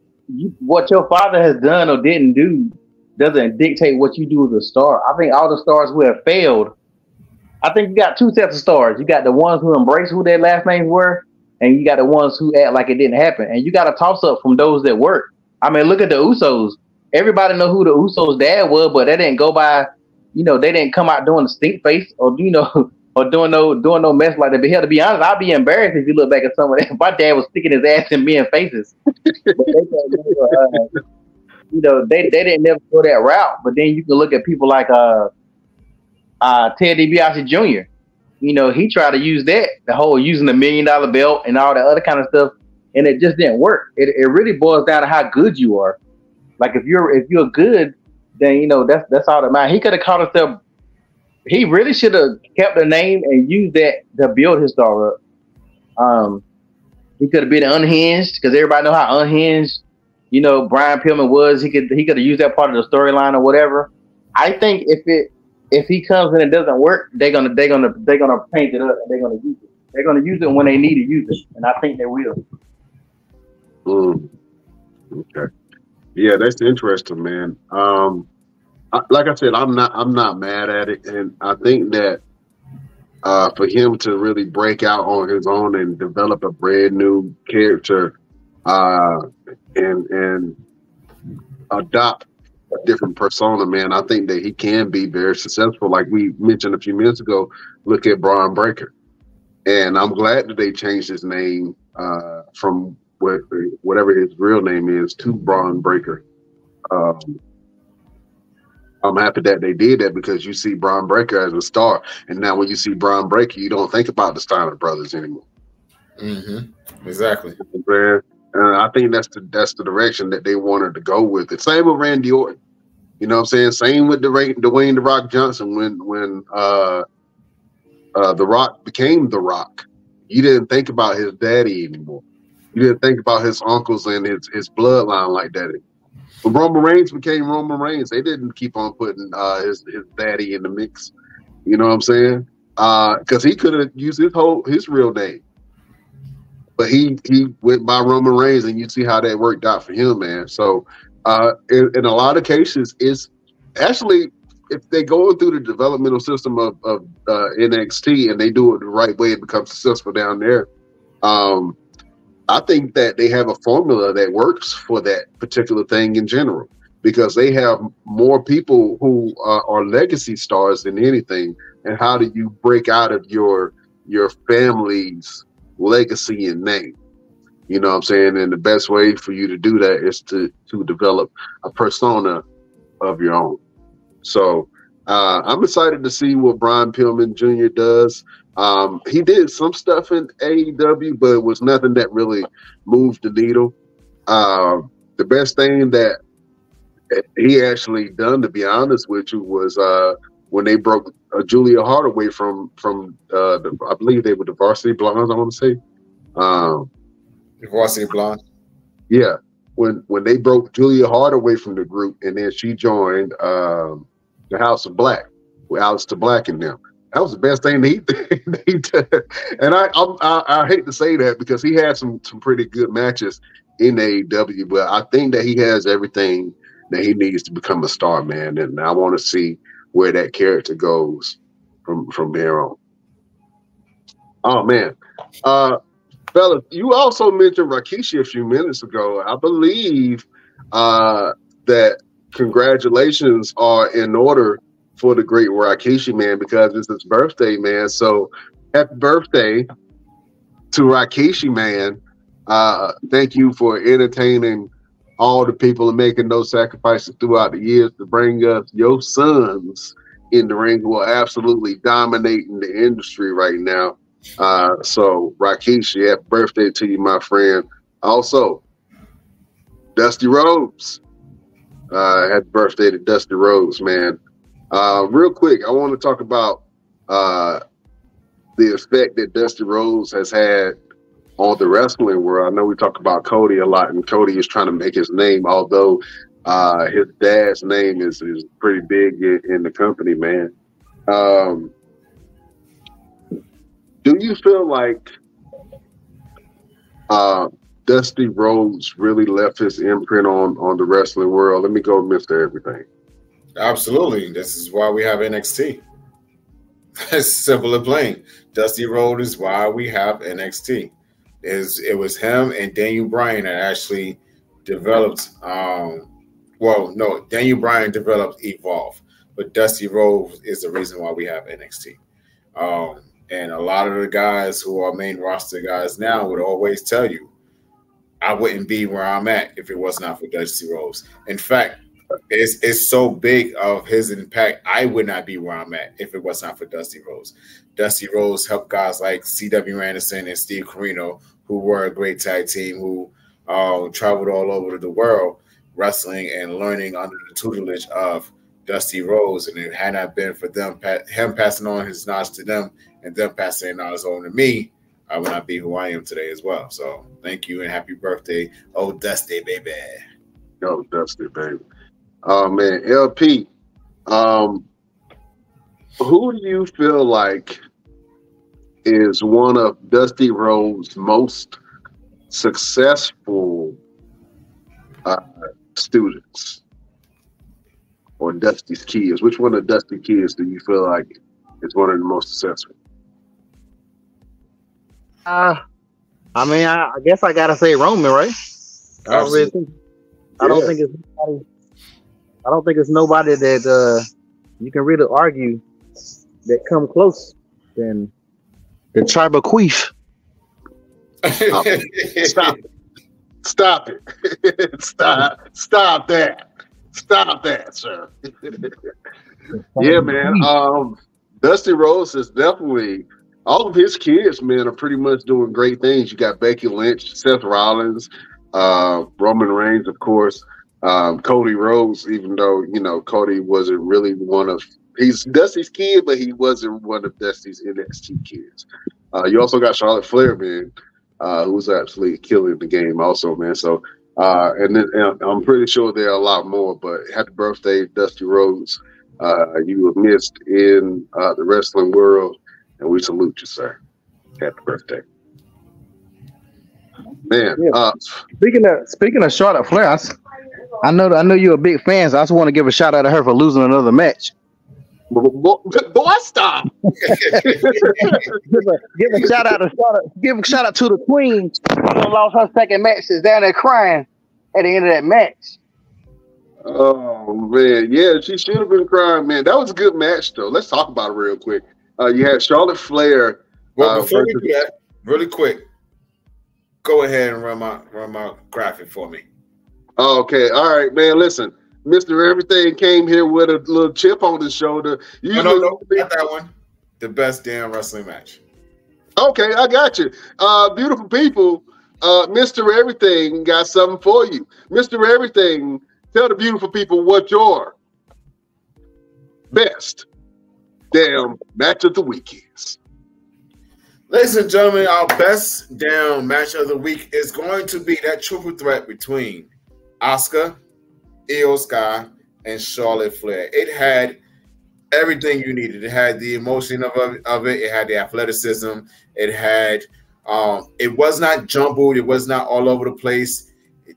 what your father has done or didn't do doesn't dictate what you do as a star. I think all the stars who have failed, I think you got two sets of stars. You got the ones who embrace who their last names were, and you got the ones who act like it didn't happen. And you got a toss up from those that work. I mean, look at the Usos. Everybody know who the Usos' dad was, but they didn't go by, they didn't come out doing the stink face or or doing no mess like that. But hell, to be honest, I'd be embarrassed if you look back at some of that. My dad was sticking his ass in men's faces. But they didn't never go that route. But then you can look at people like Ted DiBiase Jr. He tried to use that, the whole using the $1 million belt and all that other kind of stuff, and it just didn't work. It really boils down to how good you are. Like if you're good, then that's all that matters. He could have called himself. He really should have kept the name and used that to build his star up. He could have been unhinged because everybody know how unhinged, Brian Pillman was. He could have used that part of the storyline or whatever. I think if he comes in and it doesn't work, they're gonna paint it up and they're gonna use it. They're gonna use it when they need to use it, and I think they will. Okay. Yeah, that's interesting, man. Like I said, I'm not mad at it, and I think that for him to really break out on his own and develop a brand new character and adopt a different persona, man, I think that he can be very successful. Like we mentioned a few minutes ago, look at Braun Breaker, and I'm glad that they changed his name from whatever his real name is to Braun Breaker. I'm happy that they did that because you see Braun Breaker as a star, and now when you see Braun Breaker, you don't think about the Steiner brothers anymore. Mm-hmm. Exactly. I think that's the direction that they wanted to go with it. Same with Randy Orton. You know what I'm saying? Same with Dwayne The Rock Johnson when The Rock became The Rock. You didn't think about his daddy anymore. You didn't think about his uncles and his bloodline like that. When Roman Reigns became Roman Reigns, they didn't keep on putting his daddy in the mix. You know what I'm saying? Because he could have used his real name. But he went by Roman Reigns, and you see how that worked out for him, man. So in a lot of cases, it's actually, if they go through the developmental system of NXT and they do it the right way and become successful down there, I think that they have a formula that works for that particular thing in general, because they have more people who are legacy stars than anything. And how do you break out of your family's legacy and name? You know what I'm saying? And the best way for you to do that is to develop a persona of your own. So I'm excited to see what Brian Pillman Jr. does. He did some stuff in AEW, but it was nothing that really moved the needle. The best thing that he actually done, to be honest with you, was when they broke Julia Hart away from I believe they were the Varsity Blondes, I want to say. The Varsity Blondes. Yeah. When they broke Julia Hart away from the group, and then she joined the House of Black with Aleister Black and them. That was the best thing he did. And I hate to say that because he had some pretty good matches in AEW, but I think that he has everything that he needs to become a star, man. And I want to see where that character goes from there on. Oh man. Fellas, you also mentioned Rikishi a few minutes ago. I believe that congratulations are in order for the great Rikishi, man, because it's his birthday, man. So happy birthday to Rikishi, man. Thank you for entertaining all the people and making those sacrifices throughout the years to bring us your sons in the ring who are absolutely dominating the industry right now. So Rikishi, happy birthday to you, my friend. Also, Dusty Rhodes, Happy birthday to Dusty Rhodes, man. Real quick, I want to talk about the effect that Dusty Rhodes has had on the wrestling world. I know we talk about Cody a lot, and Cody is trying to make his name, although his dad's name is pretty big in the company, man. Do you feel like Dusty Rhodes really left his imprint on the wrestling world? Let me go Mr. Everything. Absolutely. This is why we have NXT. It's simple and plain. Dusty Rhodes is why we have NXT. It was him and Daniel Bryan that actually developed. Daniel Bryan developed Evolve, but Dusty Rhodes is the reason why we have NXT. And a lot of the guys who are main roster guys now would always tell you, I wouldn't be where I'm at if it was not for Dusty Rhodes. In fact, it's so big of his impact, I would not be where I'm at if it was not for Dusty Rhodes. Dusty Rhodes helped guys like C.W. Anderson and Steve Corino, who were a great tag team, who traveled all over the world wrestling and learning under the tutelage of Dusty Rhodes. And it had not been for them, him passing on his knowledge to them and them passing their knowledge on to me, I would not be who I am today as well. So thank you and happy birthday. Oh, Dusty, baby. Oh, Dusty, baby. Oh, man. LP, who do you feel like is one of Dusty Rhodes' most successful students or Dusty's kids? Which one of Dusty's kids do you feel like is one of the most successful? I guess I gotta say Roman, right? I don't think it's nobody that you can really argue that come close than the tribal queef. Stop it. Stop that, sir. Yeah, man. Dusty Rhodes is definitely, all of his kids, man, are pretty much doing great things. You got Becky Lynch, Seth Rollins, Roman Reigns, of course, Cody Rhodes, even though, Cody wasn't really he's Dusty's kid, but he wasn't one of Dusty's NXT kids. You also got Charlotte Flair, man, who's absolutely killing the game also, man. So, and I'm pretty sure there are a lot more, but happy birthday, Dusty Rhodes. You were missed in the wrestling world, and we salute you, sir. Happy birthday. Man, yeah. Speaking of Charlotte Flair, I know you're a big fan, so I just want to give a shout out to her for losing another match. Boy, stop! give a shout out to the Queen who lost her second match. She's down there crying at the end of that match. Oh man, yeah, she should have been crying, man. That was a good match, though. Let's talk about it real quick. You had Charlotte Flair. Well, before we do that, really quick, go ahead and run my graphic for me. Okay, all right, man. Listen, Mr. Everything came here with a little chip on his shoulder. No, not that one. The best damn wrestling match. Okay, I got you. Beautiful people, Mr. Everything got something for you. Mr. Everything, tell the beautiful people what your best damn match of the week is. Ladies and gentlemen, our best damn match of the week is going to be that triple threat between Asuka, Io Sky, and Charlotte Flair. It had everything you needed. It had the emotion of it. It had the athleticism. It had it was not jumbled. It was not all over the place.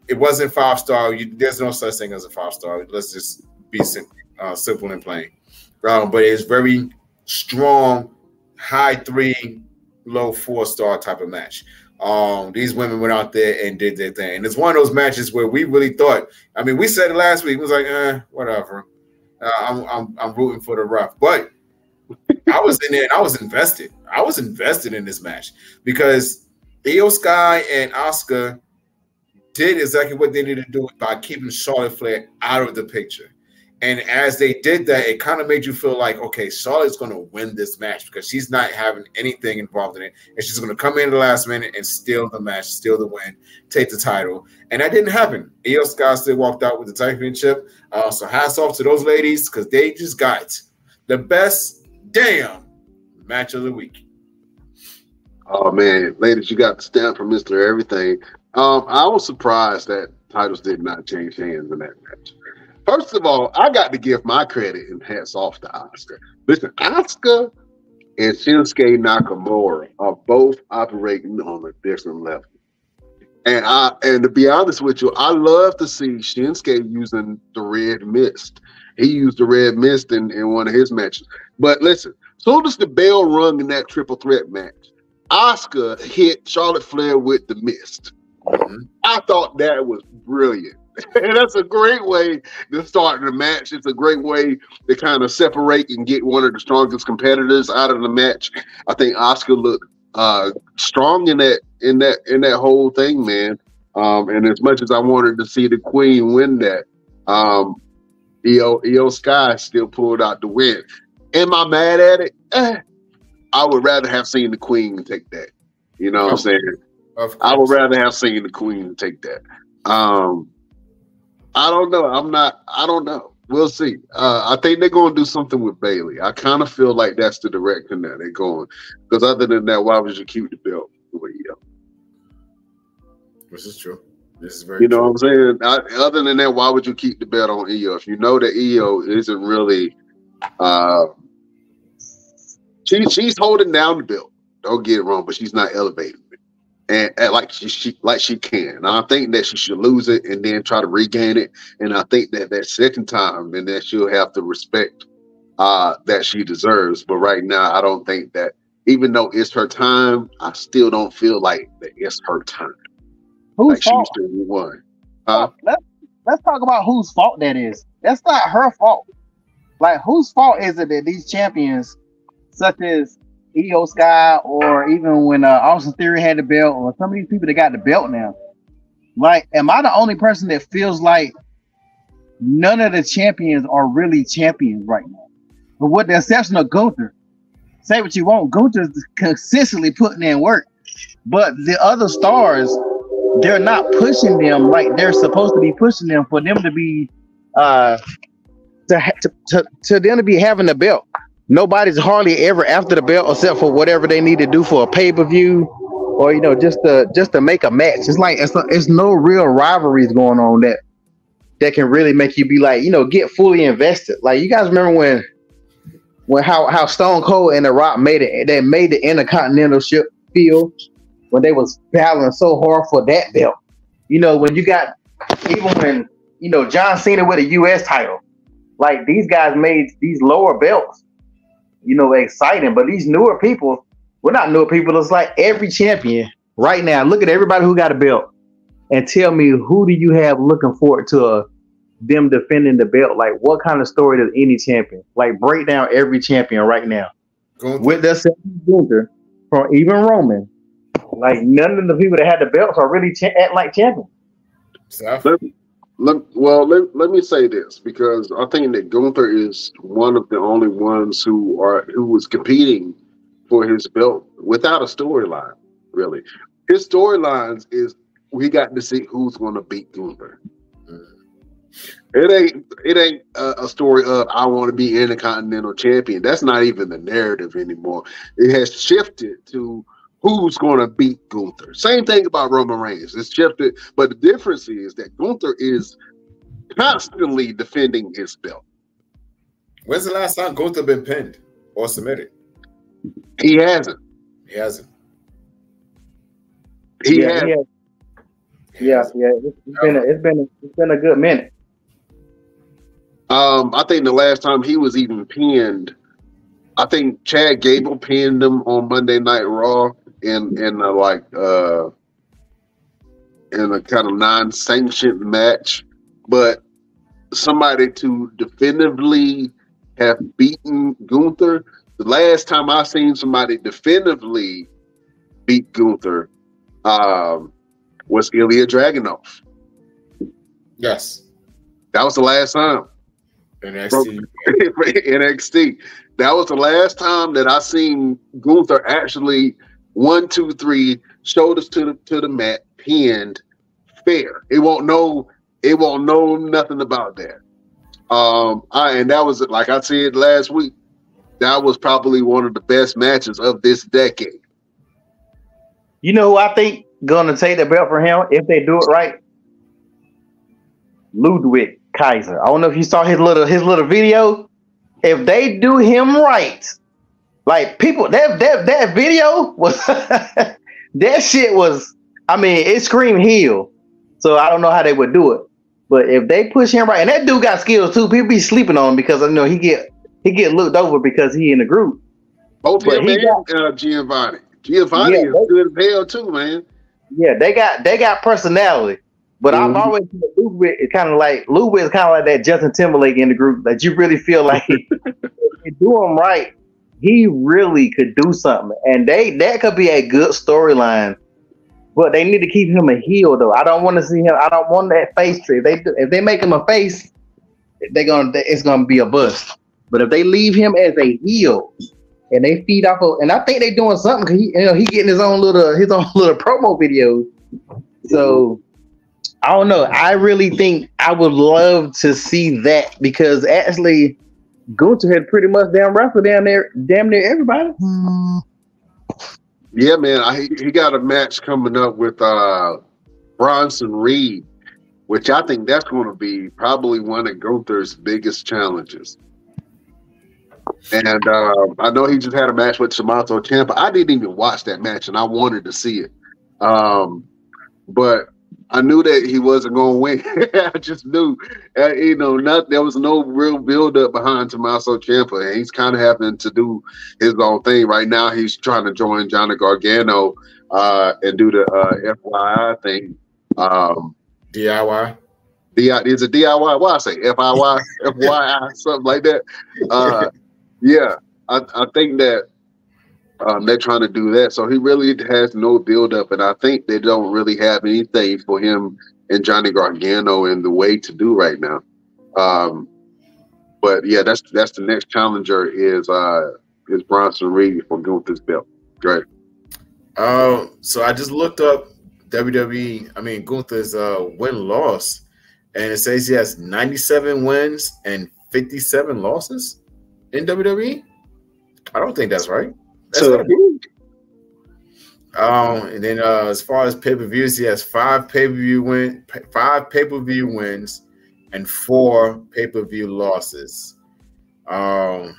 It wasn't 5-star. There's no such thing as a 5-star. Let's just be simple and plain. But it's very strong, high 3, low 4-star type of match. These women went out there and did their thing. And it's one of those matches where we really thought, I mean, we said it last week, it was like, whatever. I'm rooting for the Rough. But I was in there and I was invested. I was invested in this match because Io Sky and Asuka did exactly what they needed to do by keeping Charlotte Flair out of the picture. And as they did that, it kind of made you feel like, okay, Charlotte's going to win this match because she's not having anything involved in it. And she's going to come in the last minute and steal the match, steal the win, take the title. And that didn't happen. Io Sky still walked out with the championship. So hats off to those ladies because they just got the best damn match of the week. Oh, man. Ladies, you got the stamp from Mr. Everything. I was surprised that titles did not change hands in that match. First of all, I got to give my credit and hats off to Asuka. Listen, Asuka and Shinsuke Nakamura are both operating on a different level. And to be honest with you, I love to see Shinsuke using the red mist. He used the red mist in one of his matches. But listen, soon as the bell rung in that triple threat match, Asuka hit Charlotte Flair with the mist. I thought that was brilliant. And that's a great way to start the match. It's a great way to kind of separate and get one of the strongest competitors out of the match. I think Asuka looked strong in that whole thing, man. And as much as I wanted to see the Queen win that, Io Sky still pulled out the win. Am I mad at it? I would rather have seen the Queen take that. You know what I'm saying? I would rather have seen the Queen take that. I don't know. I don't know. We'll see. I think they're going to do something with Bayley. I kind of feel like that's the direction that they're going. Because other than that, why would you keep the belt with Io? This is true. This is very true. You know what I'm saying? Other than that, why would you keep the belt on Io? If you know that Io isn't really she's holding down the belt. Don't get it wrong, but she's not elevating it. And like she can. And I think that she should lose it and then try to regain it. And I think that second time, and that she'll have the respect that she deserves. But right now, I don't think that, even though it's her time, I still don't feel like that it's her time. Whose like fault? She used to won. Let's talk about whose fault that is. That's not her fault. Like, whose fault is it that these champions, such as Io Sky, or even when Austin Theory had the belt, or some of these people that got the belt now, like, am I the only person that feels like none of the champions are really champions right now? But with the exception of Gunther, say what you want, Gunther's consistently putting in work, but the other stars, they're not pushing them like they're supposed to be pushing them for them to be to them to be having the belt. Nobody's hardly ever after the belt except for whatever they need to do for a pay-per-view, or just to make a match. It's like it's no real rivalries going on that can really make you be like, get fully invested. Like, you guys remember when how Stone Cold and The Rock made the Intercontinental ship feel when they was battling so hard for that belt. When you got, even when John Cena with a US title, like, these guys made these lower belts exciting, but these newer people, we're not newer people. It's like every champion right now. Look at everybody who got a belt and tell me, who do you have looking forward to them defending the belt? Like, what kind of story does any champion, like, break down every champion right now? With the Gunther, from even Roman, like, none of the people that had the belts are really act like champions. Let me say this, because I think that Gunther is one of the only ones who was competing for his belt without a storyline. Really, his storylines is we got to see who's going to beat Gunther. It ain't a story of I want to be Intercontinental Champion. That's not even the narrative anymore. It has shifted to who's going to beat Gunther. Same thing about Roman Reigns. It's shifted, but the difference is that Gunther is constantly defending his belt. When's the last time Gunther been pinned or submitted? He hasn't. He hasn't. He hasn't. Yeah. It's been a good minute. I think the last time he was even pinned, I think Chad Gable pinned him on Monday Night Raw in a kind of non-sanctioned match. But somebody to definitively have beaten Gunther, the last time I seen somebody definitively beat Gunther was Ilya Dragunov. Yes. That was the last time. NXT. NXT. That was the last time that I seen Gunther actually 1, 2, 3 shoulders to the mat, pinned, fair. It won't know nothing about that. And that was, like I said last week, that was probably one of the best matches of this decade. You know who I think gonna take the belt for him if they do it right? Ludwig Kaiser. I don't know if you saw his little video. If they do him right, like people, that video was that shit was. I mean, it screamed heel. So I don't know how they would do it, but if they push him right, and that dude got skills too. People be sleeping on him because I know he get looked over because he in the group. Both him and Giovanni. Giovanni is good as hell too, man. Yeah, they got personality. But I've always seen Ludwig is kind of like that Justin Timberlake in the group that you really feel like if you do him right, he really could do something, and that could be a good storyline. But they need to keep him a heel though. I don't want to see him. I don't want that face trick. If they make him a face, it's gonna be a bust. But if they leave him as a heel and they feed off of, and I think they're doing something because he getting his own little promo videos. So I don't know. I really think I would love to see that because actually Gunther had pretty much wrestled damn near everybody. Yeah, man. He got a match coming up with Bronson Reed, which I think that's going to be probably one of Gunther's biggest challenges. And I know he just had a match with Tommaso Ciampa. I didn't even watch that match, and I wanted to see it. But I knew that he wasn't going to win. I just knew, there was no real build-up behind Tommaso Ciampa, and he's kind of having to do his own thing. Right now, he's trying to join Johnny Gargano and do the FYI thing. DIY? Is it DIY? Why I say FIY? FYI? Something like that. Yeah, I think that they're trying to do that. So he really has no build-up, and I think they don't really have anything for him and Johnny Gargano in the way to do right now. But yeah, that's the next challenger is Bronson Reed for Gunther's belt. Great. So I just looked up Gunther's win-loss, and it says he has 97 wins and 57 losses in WWE. I don't think that's right. And then as far as pay-per-views, he has 5 pay-per-view wins and 4 pay-per-view losses. Down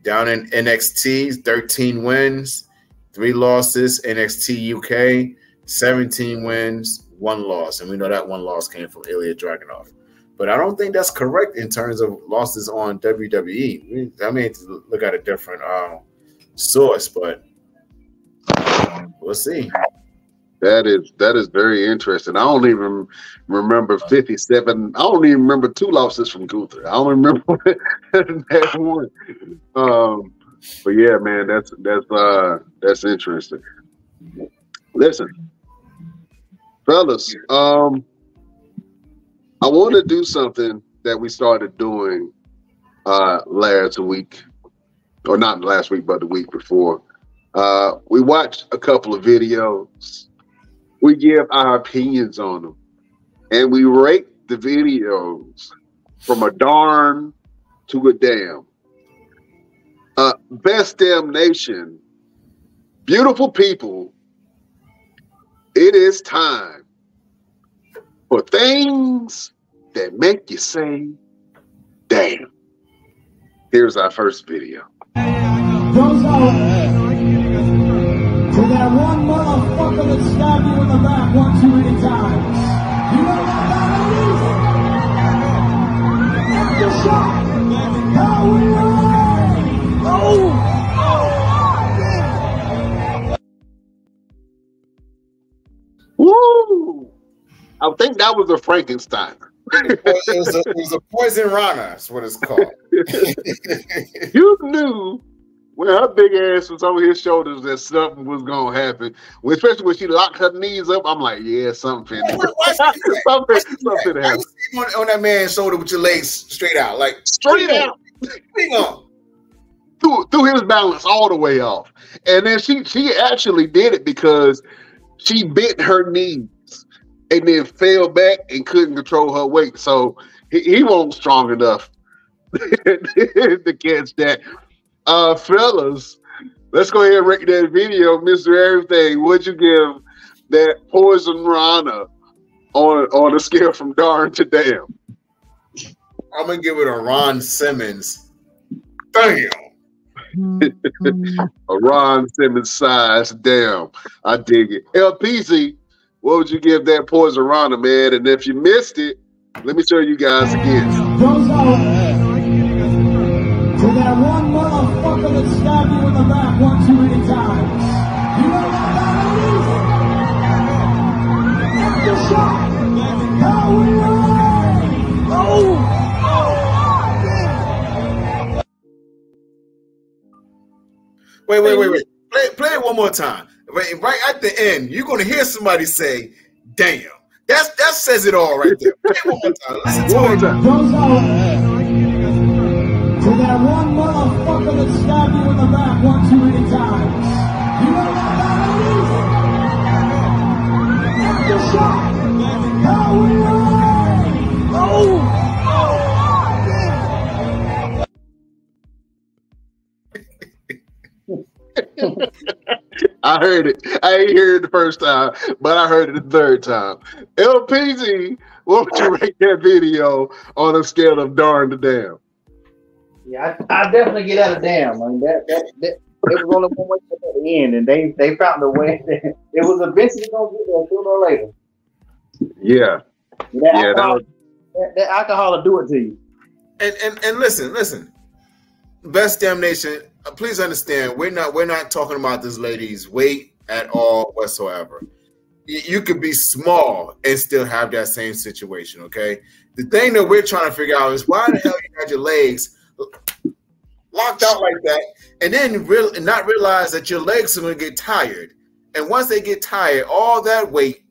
in NXT, 13 wins, 3 losses. NXT UK, 17 wins, 1 loss. And we know that 1 loss came from Ilya Dragunov. But I don't think that's correct in terms of losses on WWE. I mean, to look at a different source, but we'll see. That is very interesting. I don't even remember 57. I don't even remember 2 losses from Gunther. I don't remember that one. But yeah, man, that's interesting. Listen, fellas, I want to do something that we started doing last week, or not last week, but the week before. We watched a couple of videos. We give our opinions on them, and we rate the videos from a darn to a damn. Best Damnation, beautiful people, it is time for things that make you say, damn. Here's our first video. Goes out to that one motherfucker that stabbed you in the back one too many times. You know what that is? Empty shot. How we run. Oh. Woo! I think that was a Frankensteiner. It was a poison rana. That's what it's called. You knew When her big ass was over his shoulders, that something was gonna happen. Especially when she locked her knees up, I'm like, yeah, something finna Something happen. On that man's shoulder with your legs straight out, like straight out. Hang on. Threw his balance all the way off. And then she actually did it because she bent her knees and then fell back and couldn't control her weight. So he wasn't strong enough to catch that. Fellas, let's go ahead and rate that video, Mr. Everything. What'd you give that Poison Rana on a scale from darn to damn? I'm gonna give it a Ron Simmons. Damn. A Ron Simmons size. Damn. I dig it. LPZ, what would you give that Poison Rana, man? And if you missed it, let me show you guys again. Goes out to that one motherfucker that stabbed you in the back one too many times. You know what that is? The shot. How we run. Oh. Wait. Play it one more time. Right at the end, you're gonna hear somebody say, "Damn." That says it all right there. Play it one more time. Listen to it. Goes out to that one motherfucker that stabbed you in the back one too many times. You know what that is? The shot. How we run. Oh. I heard it. I ain't heard it the first time, but I heard it the third time. LPZ, what would you rate that video on a scale of darn to damn? Yeah, I definitely get out of damn. I mean, that it was only one way at the end, and they found a way. It was eventually gonna get there sooner or later. Yeah. That alcohol will do it to you. And listen. Best Damnation, please understand, we're not talking about this lady's weight at all whatsoever. You could be small and still have that same situation, okay? The thing that we're trying to figure out is why the hell you got your legs locked out like that, and then not realize that your legs are going to get tired. And once they get tired, all that weight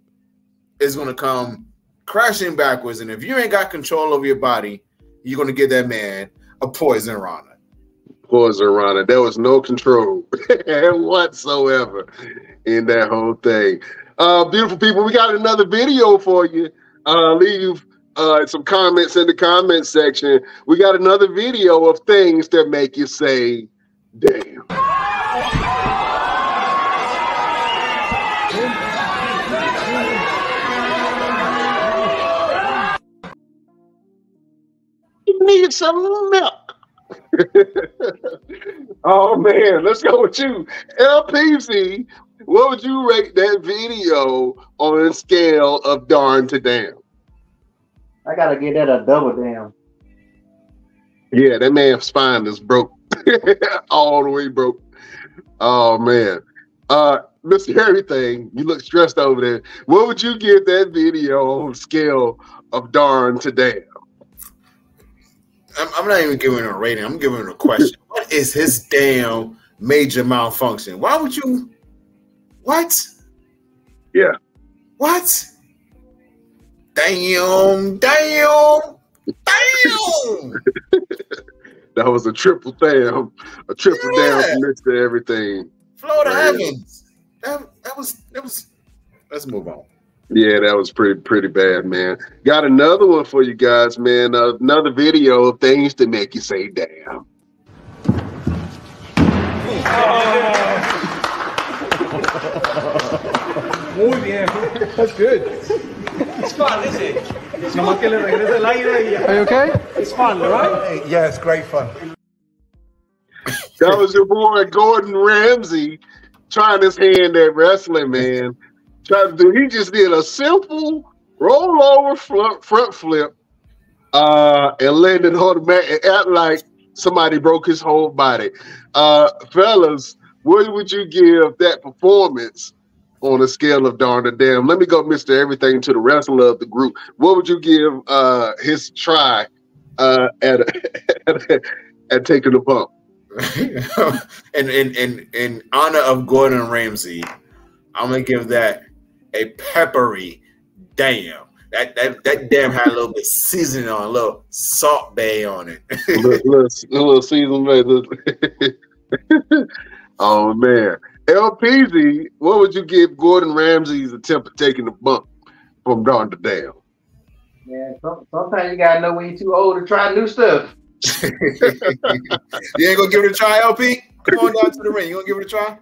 is going to come crashing backwards. And if you ain't got control over your body, you're going to give that man a Poison Rana. Poison Rana. There was no control whatsoever in that whole thing. Beautiful people, we got another video for you. Leave some comments in the comment section. We got another video of things that make you say, damn. You need some milk. Oh man, let's go with you. LPZ, what would you rate that video on a scale of darn to damn? I gotta get that a double damn. Yeah, that man's spine is broke. All the way broke. Oh man. Mr. Everything, you look stressed over there. What would you give that video on a scale of darn to damn? I'm not even giving it a rating. I'm giving it a question. What is his damn major malfunction? Why would you? What? Yeah. What? Damn. That was a triple damn. A triple damn from Mr. Everything. Florida Evans. That was. Let's move on. Yeah, that was pretty bad, man. Got another one for you guys, man. Another video of things that make you say, damn. Muy bien. That's good. It's fun, isn't it? Nomás que le regrese el aire y ya. Are you okay? It's fun, right? Yeah, it's great fun. That was your boy Gordon Ramsay trying his hand at wrestling, man. He just did a simple rollover front flip and landed on the mat and act like somebody broke his whole body. Fellas, what would you give that performance on a scale of darn to damn? Let me go Mr. Everything to the wrestler of the group. What would you give his try at taking the bump? in honor of Gordon Ramsay, I'm gonna give that a peppery damn. That damn had a little bit seasoning on, a little salt bay on it. little season made. Oh man, LPZ, what would you give Gordon Ramsay's attempt at taking the bump from Dawn to Dale? Man, sometimes you gotta know when you're too old to try new stuff. You ain't gonna give it a try, LP? Come on down to the ring. You gonna give it a try?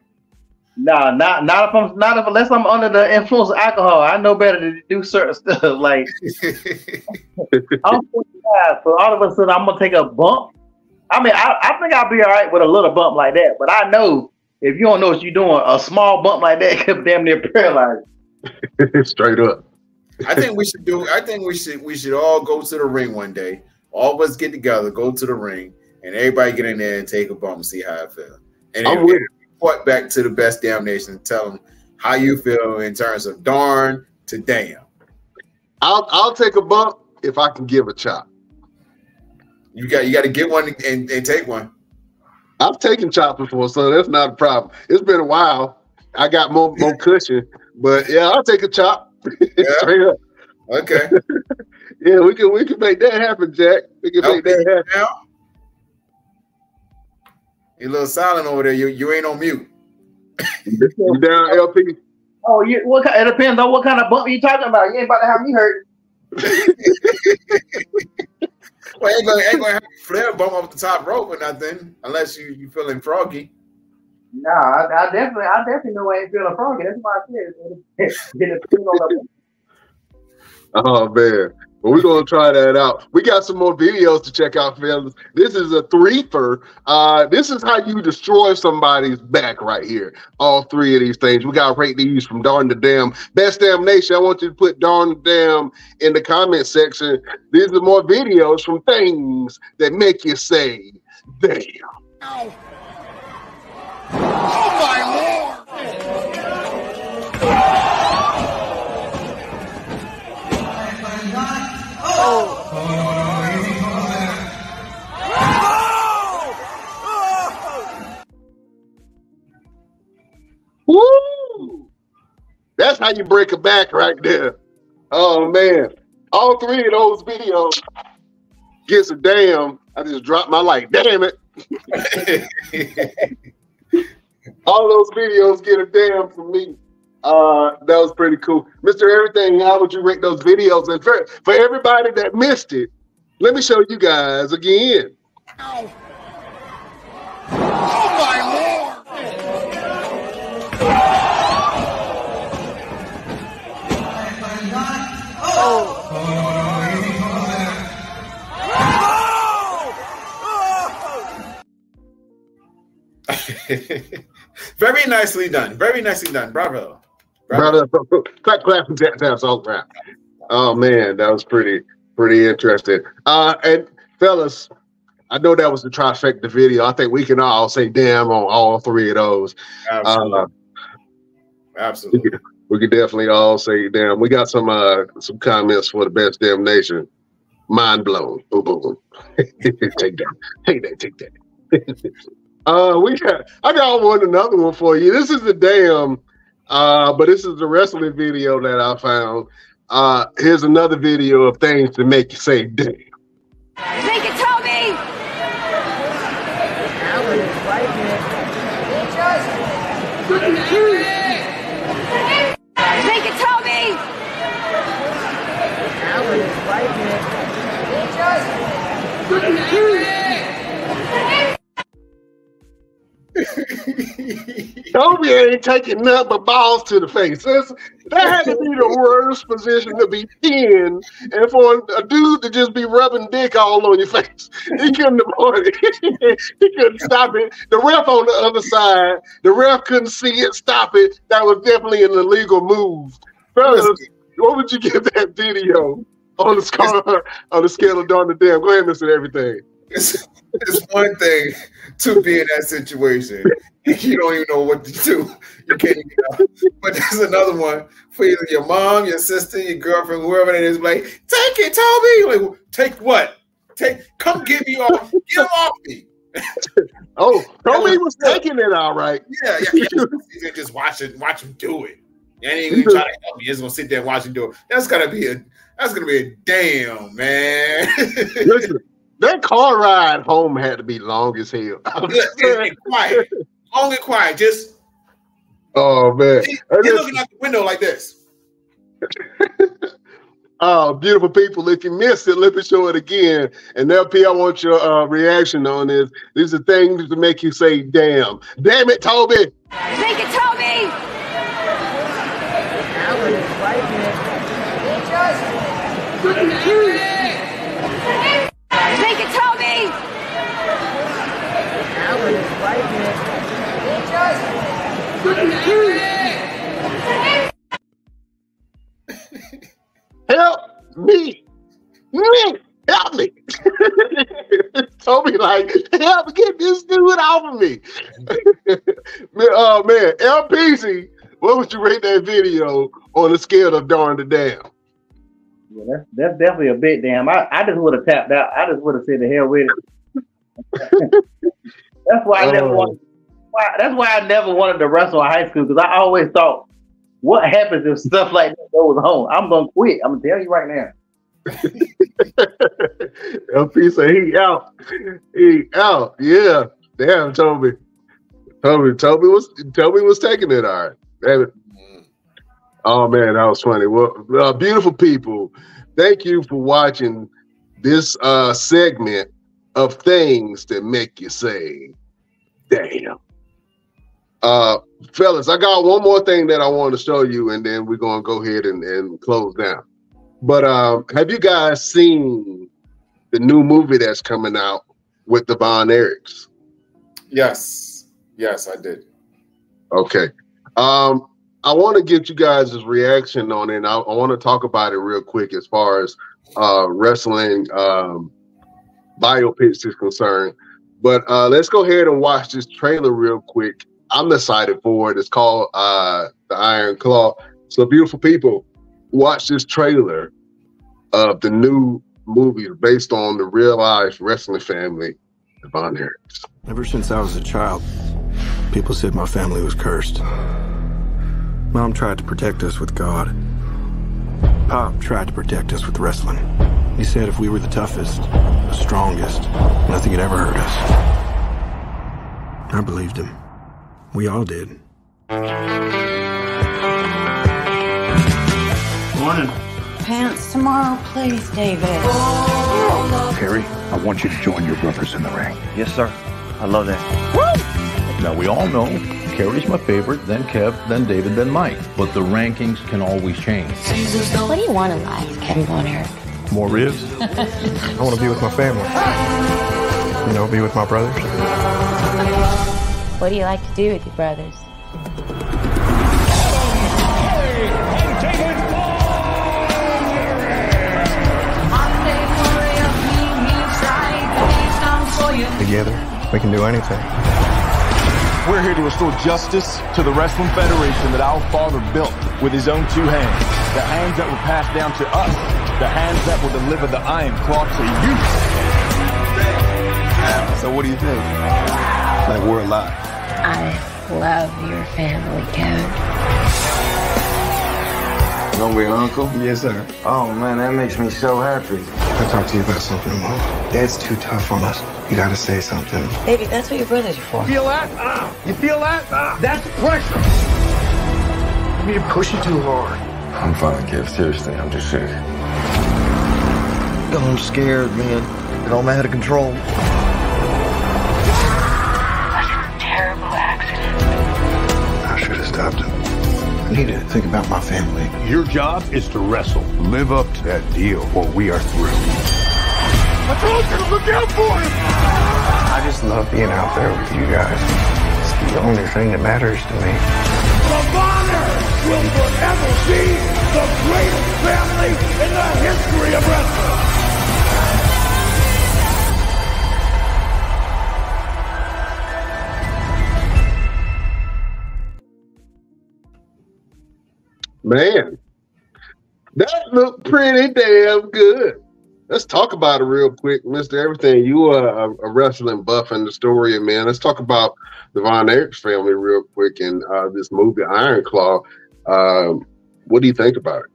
Nah, not unless I'm under the influence of alcohol. I know better to do certain stuff. Like I'm 45, so all of a sudden I'm gonna take a bump. I mean, I think I'll be all right with a little bump like that. But I know if you don't know what you're doing, a small bump like that could damn near paralyze you. Straight up. I think we should all go to the ring one day. All of us get together, go to the ring, and everybody get in there and take a bump and see how it feels. And then report back to the Best Damn Nation and tell them how you feel in terms of darn to damn. I'll take a bump if I can give a chop. You got to get one and take one. I've taken chops before, so that's not a problem. It's been a while. I got more cushion, but yeah, I'll take a chop. Yeah. Straight up. Okay. Yeah, we can make that happen, Jack. We can make that happen. Now, you're a little silent over there. You ain't on mute. You down, LP? Oh, it depends on what kind of bump you talking about. You ain't about to have me hurt. Well, ain't gonna have a flare bump off the top rope or nothing, unless you feeling froggy. Nah, I definitely know I ain't feeling froggy. That's why I said. Oh man. Well, we're gonna try that out. We got some more videos to check out, fellas. This is a threefer. This is how you destroy somebody's back right here. All three of these things. We gotta rate these from Darn to Damn. Best Damn Nation, I want you to put Darn to Damn in the comment section. These are more videos from things that make you say, damn. Ow. Oh my Lord! Woo! That's how you break a back right there. Oh man. All three of those videos gets a damn. I just dropped my light. Damn it. All those videos get a damn from me. That was pretty cool. Mr. Everything, how would you rate those videos? And for everybody that missed it, let me show you guys again. Ow. Oh my Lord! Very nicely done. Very nicely done. Bravo. Brother, clap and taps all around. Oh man, that was pretty interesting. And fellas, I know that was the trifecta video. I think we can all say damn on all three of those. Absolutely. We could definitely all say damn. We got some comments for the Best Damn Nation. Mind blown. Boom, boom, boom. Take that. Take that. I got another one for you. This is a damn, but this is the wrestling video that I found. Here's another video of things to make you say damn. Make it tell me! Make it tell me! Toby ain't taking nothing but balls to the face. That had to be the worst position to be in, and for a dude to just be rubbing dick all on your face. He couldn't avoid it. He couldn't stop it. The ref on the other side, the ref couldn't see it, stop it. That was definitely an illegal move. Fellas, what would you give that video on the scale of Dawn to Damn? Go ahead, Mr. Everything. It's one thing to be in that situation. You don't even know what to do. You can't even know. But there's another one for either your mom, your sister, your girlfriend, whoever it is, like, take it, Toby. Like, take what? Come get me off. Get him off me. Oh, Kobe was taking it all right. Yeah. Just watch him do it. And he ain't even try to help me. Just gonna sit there and watch him do it. That's gonna be a damn, man. Listen, that car ride home had to be long as hell. And quiet. Long and quiet. Just oh man. He's looking out the window like this. Oh, beautiful people. If you missed it, let me show it again. And LP, I want your reaction on this. These are things to make you say, damn. Damn it, Toby. Thank you, Toby. Thank you, Toby. Help me. Help me. Toby like, help get this dude off of me. Oh man, LPC, what would you rate that video on the scale of darn to damn? Yeah, that's definitely a bit damn. I just would have tapped out. I just would have said the hell with it. That's why I never wanted. That's why I never wanted to wrestle in high school, because I always thought, what happens if stuff like that goes on? I'm gonna quit. I'm gonna tell you right now. LP say he out. He out. Yeah. Damn, Toby. Toby was taking it all right. Damn it. Oh man, that was funny. Well, beautiful people, thank you for watching this segment of things that make you say, damn. Fellas, I got one more thing that I want to show you, and then we're gonna go ahead and close down. But have you guys seen the new movie that's coming out with the Von Erichs? Yes, I did. Okay. I want to get you guys' reaction on it. And I want to talk about it real quick as far as wrestling biopics is concerned. But let's go ahead and watch this trailer real quick. I'm excited for it. It's called The Iron Claw. So, beautiful people, watch this trailer of the new movie based on the real-life wrestling family, the Von Erichs. Ever since I was a child, people said my family was cursed. Mom tried to protect us with God. Pop tried to protect us with wrestling. He said if we were the toughest, the strongest, nothing could ever hurt us. I believed him. We all did. Morning. Pants tomorrow, please, David. Perry, I want you to join your brothers in the ring. Yes, sir. I love that. Woo! Now, we all know Kerry's my favorite, then Kev, then David, then Mike. But the rankings can always change. What do you want in life, Kevin Von Erich? More ribs? I want to be with my family. You know, be with my brothers. What do you like to do with your brothers? Together, we can do anything. We're here to restore justice to the Wrestling Federation that our father built with his own two hands. The hands that were passed down to us. The hands that will deliver the Iron Claw to you. So what do you think? Like we're alive. I love your family, Kevin. Hungry, Uncle? Yes, sir. Oh, man, that makes me so happy. I'll talk to you about something, Mom. Dad's too tough on us. You gotta say something. Baby, that's what your brothers are for. Feel that? You feel that? That's pressure. Maybe you push it too hard. I'm fine, Kev. Seriously, I'm just sick. I'm scared, man. Get all out of control. That's a terrible accident. I should have stopped him. I need to think about my family. Your job is to wrestle. Live up to that deal, or we are through. I told you to look out for him! I just love being out there with you guys. It's the only thing that matters to me. The Bonner will forever be the greatest family in the history of wrestling. Man, that looked pretty damn good. Let's talk about it real quick, Mr. Everything. You are a wrestling buff and historian, man. Let's talk about the Von Erichs family real quick and this movie, Iron Claw. What do you think about it?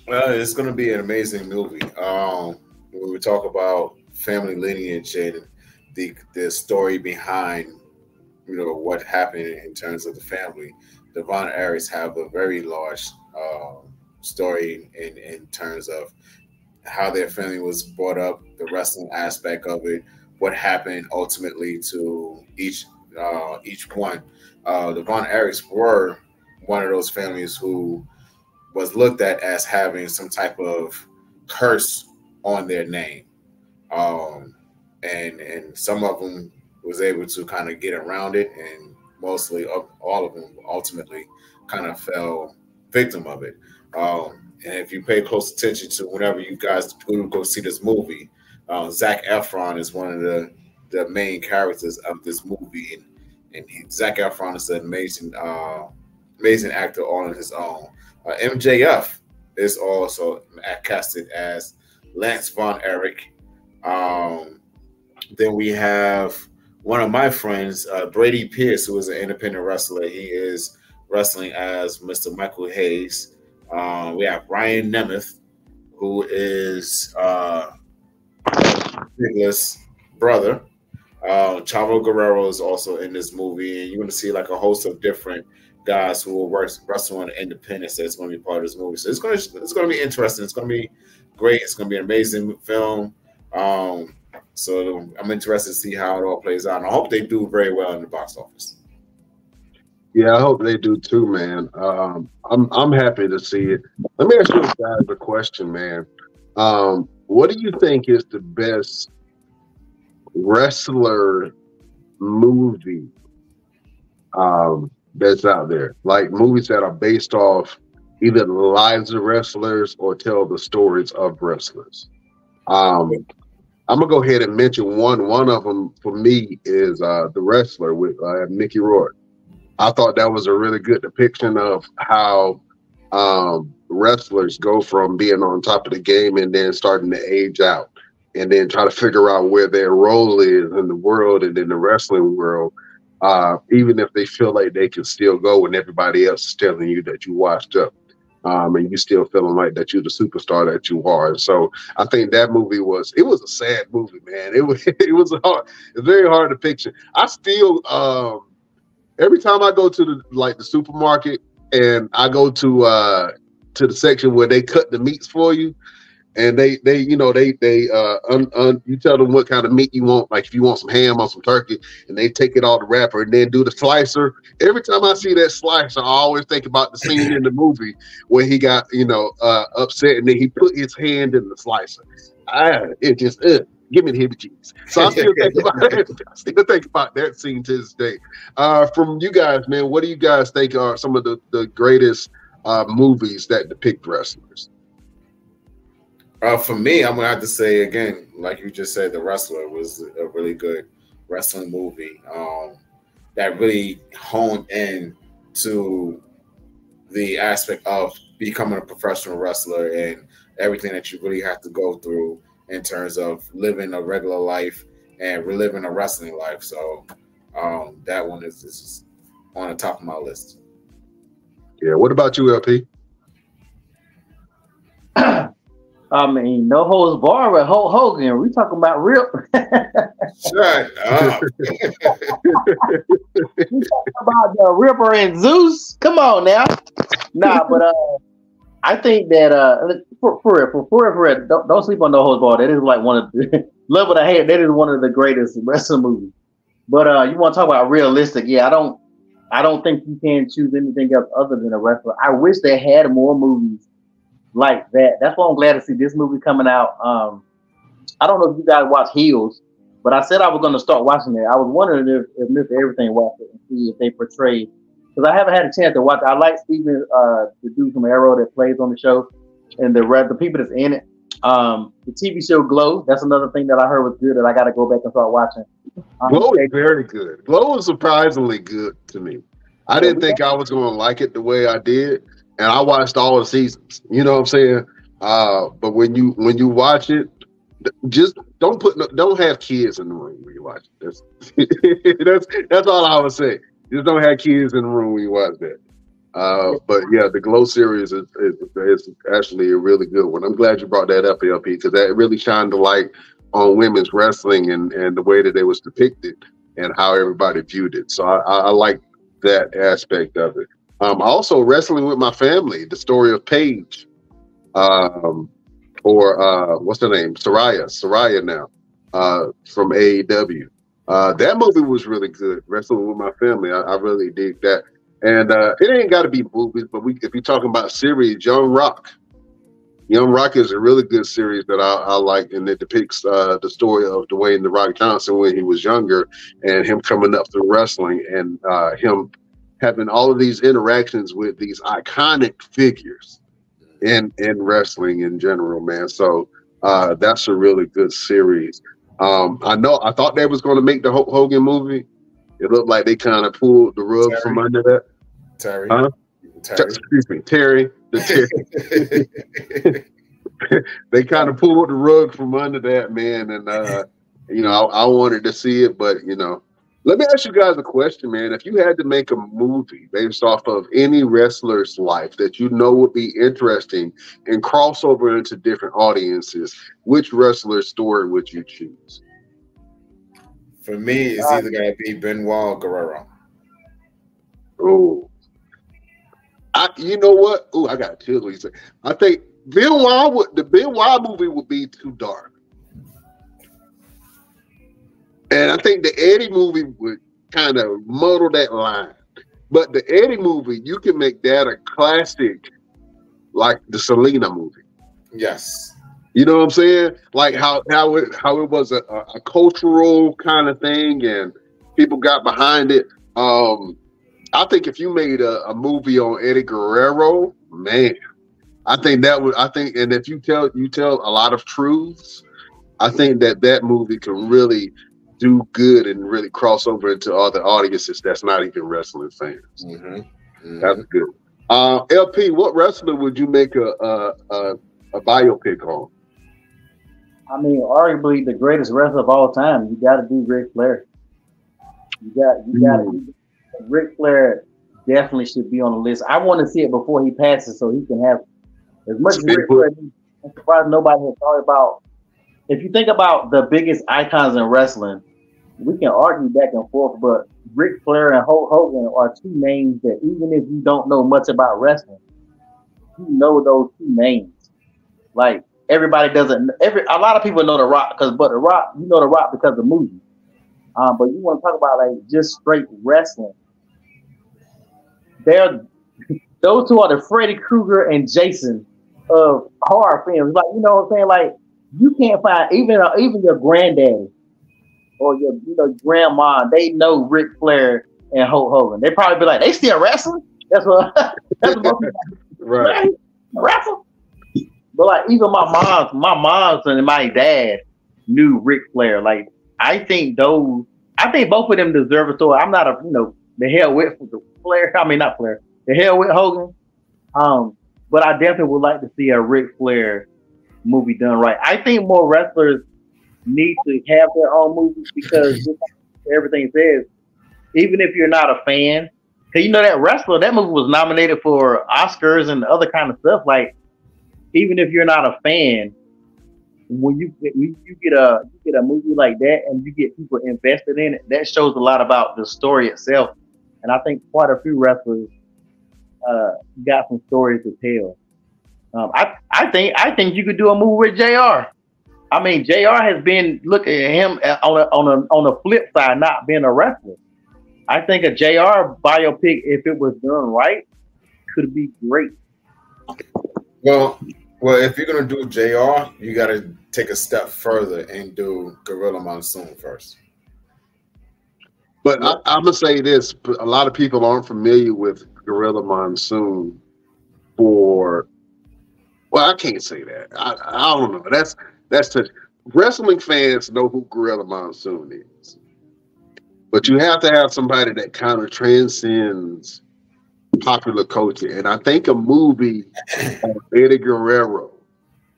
Well, it's going to be an amazing movie. When we talk about family lineage and the story behind, what happened in terms of the family, the Von Erichs have a very large story in terms of how their family was brought up, the wrestling aspect of it, what happened ultimately to each one. The Von Erichs were one of those families who was looked at as having some type of curse on their name. And some of them was able to kind of get around it, and mostly all of them ultimately kind of fell victim of it. And if you pay close attention to whenever you guys go see this movie, Zac Efron is one of the main characters of this movie, and Zac Efron is an amazing actor all on his own. MJF is also casted as Lance Von Erich. Then we have one of my friends, Brady Pierce, who is an independent wrestler. He is wrestling as Mr. Michael Hayes. We have Ryan Nemeth, who is Nicholas' brother. Chavo Guerrero is also in this movie, and you're going to see like a host of different guys who will wrestle on independence that's going to be part of this movie. So it's going to be interesting. It's going to be great. It's going to be an amazing film. So I'm interested to see how it all plays out. And I hope they do very well in the box office. Yeah, I hope they do too, man. I'm happy to see it. Let me ask you guys a question, man. What do you think is the best wrestler movie that's out there? Like movies that are based off either the lives of wrestlers or tell the stories of wrestlers. I'm gonna go ahead and mention one. One of them for me is The Wrestler with Mickey Rourke. I thought that was a really good depiction of how wrestlers go from being on top of the game and then starting to age out, and then try to figure out where their role is in the world and in the wrestling world, even if they feel like they can still go when everybody else is telling you that you washed up. And you still feeling like that you're the superstar that you are. And so I think that movie was a sad movie, man. It was very hard to picture. I still every time I go to the supermarket and I go to the section where they cut the meats for you, and they you tell them what kind of meat you want, like if you want some ham or some turkey, and they take it all the wrapper and then do the slicer. Every time I see that slicer, I always think about the scene in the movie where he got upset and then he put his hand in the slicer. It just give me the heebie-jeebies. So I still think about that. I still think about that scene to this day. From you guys, man, what do you guys think are some of the greatest movies that depict wrestlers? For me, I'm gonna have to say again, like you just said, The Wrestler was a really good wrestling movie that really honed in to the aspect of becoming a professional wrestler and everything that you really have to go through in terms of living a regular life and reliving a wrestling life. So that one is on the top of my list. Yeah. What about you, LP? I mean, no holds barred with Hulk Hogan. We talking about real. Shut up. We talking about the Ripper and Zeus. Come on now. Nah, but I think that for real, don't sleep on No Holds Barred. That is like one of the love of the hate. That is one of the greatest wrestling movies. But you want to talk about realistic? Yeah, I don't think you can choose anything else other than a wrestler. I wish they had more movies like that. That's why I'm glad to see this movie coming out. I don't know if you guys watch Heels, but I said I was going to start watching it. I was wondering if Mr. Everything watched it and see if they portrayed, because I haven't had a chance to watch it. I like Steven, the dude from Arrow that plays on the show, and the people that's in it. The TV show Glow, that's another thing that I heard was good that I got to go back and start watching. Glow is very good. Glow is surprisingly good to me. I didn't think I was going to like it the way I did. And I watched all the seasons, you know what I'm saying? But when you watch it, just don't have kids in the room when you watch it. That's all I would say. Just don't have kids in the room when you watch that. But yeah, the Glow series is actually a really good one. I'm glad you brought that up, LP, because that really shined the light on women's wrestling and the way that it was depicted and how everybody viewed it. So I like that aspect of it. Also, Wrestling with My Family, the story of Paige, or what's her name, Soraya now, from AEW. That movie was really good. Wrestling with My Family, I really dig that. And it ain't got to be movies, but if you're talking about series, Young Rock is a really good series that I like, and it depicts the story of Dwayne "The Rock" Johnson when he was younger, and him coming up through wrestling, and him having all of these interactions with these iconic figures in wrestling in general, man. So that's a really good series. I thought they was going to make the Hulk Hogan movie. It looked like they kind of pulled the rug from under that. Terry. Excuse me, Terry. They kind of pulled the rug from under that, man. And, I wanted to see it, but, let me ask you guys a question, man. If you had to make a movie based off of any wrestler's life that would be interesting and cross over into different audiences, which wrestler's story would you choose? For me, it's either going to be Benoit or Guerrero. Oh, you know what? Oh, I got chills when you say. I think the Benoit movie would be too dark, and I think the Eddie movie would kind of muddle that line. But the Eddie movie, you can make that a classic, like the Selena movie. Yes. You know what I'm saying? Like how it was a cultural kind of thing, and people got behind it. I think if you made a movie on Eddie Guerrero, man, and if you tell a lot of truths, I think that movie can really do good and really cross over into other audiences that's not even wrestling fans. Mm-hmm. Mm-hmm. That's good. LP, what wrestler would you make a biopic on? I mean, arguably the greatest wrestler of all time. You got to do Ric Flair. You got Ric Flair definitely should be on the list. I want to see it before he passes, so he can have as much as Ric Flair. I'm surprised nobody has thought about. If you think about the biggest icons in wrestling, we can argue back and forth, but Ric Flair and Hulk Hogan are two names that even if you don't know much about wrestling, you know those two names. Like everybody doesn't. A lot of people know The Rock because The Rock because of the movie. But you want to talk about like just straight wrestling. Those two are the Freddy Krueger and Jason of horror films. Like, you know what I'm saying? Like, you can't find even your granddaddy or your grandma. They know Ric Flair and Hulk Hogan. They probably be like, they still wrestling? That's what most people right. Wrestle. But like even my moms and my dad knew Ric Flair. Like I think both of them deserve a story. I'm not the hell with Flair. I mean not Flair. The hell with Hogan. But I definitely would like to see a Ric Flair movie done right. I think more wrestlers need to have their own movies because just like everything says, even if you're not a fan, because that movie was nominated for Oscars and other kind of stuff. Like, even if you're not a fan, when you get a movie like that and you get people invested in it, that shows a lot about the story itself. And I think quite a few wrestlers got some stories to tell. I think you could do a movie with JR. I mean, JR has been, look at him on the flip side, not being a wrestler. I think a JR biopic, if it was done right, could be great. Well, if you're gonna do JR, you got to take a step further and do Gorilla Monsoon first. But I'm gonna say this: a lot of people aren't familiar with Gorilla Monsoon. Well, I can't say that. I don't know. That's the wrestling fans know who Gorilla Monsoon is. But you have to have somebody that kind of transcends popular culture. And I think a movie on Eddie Guerrero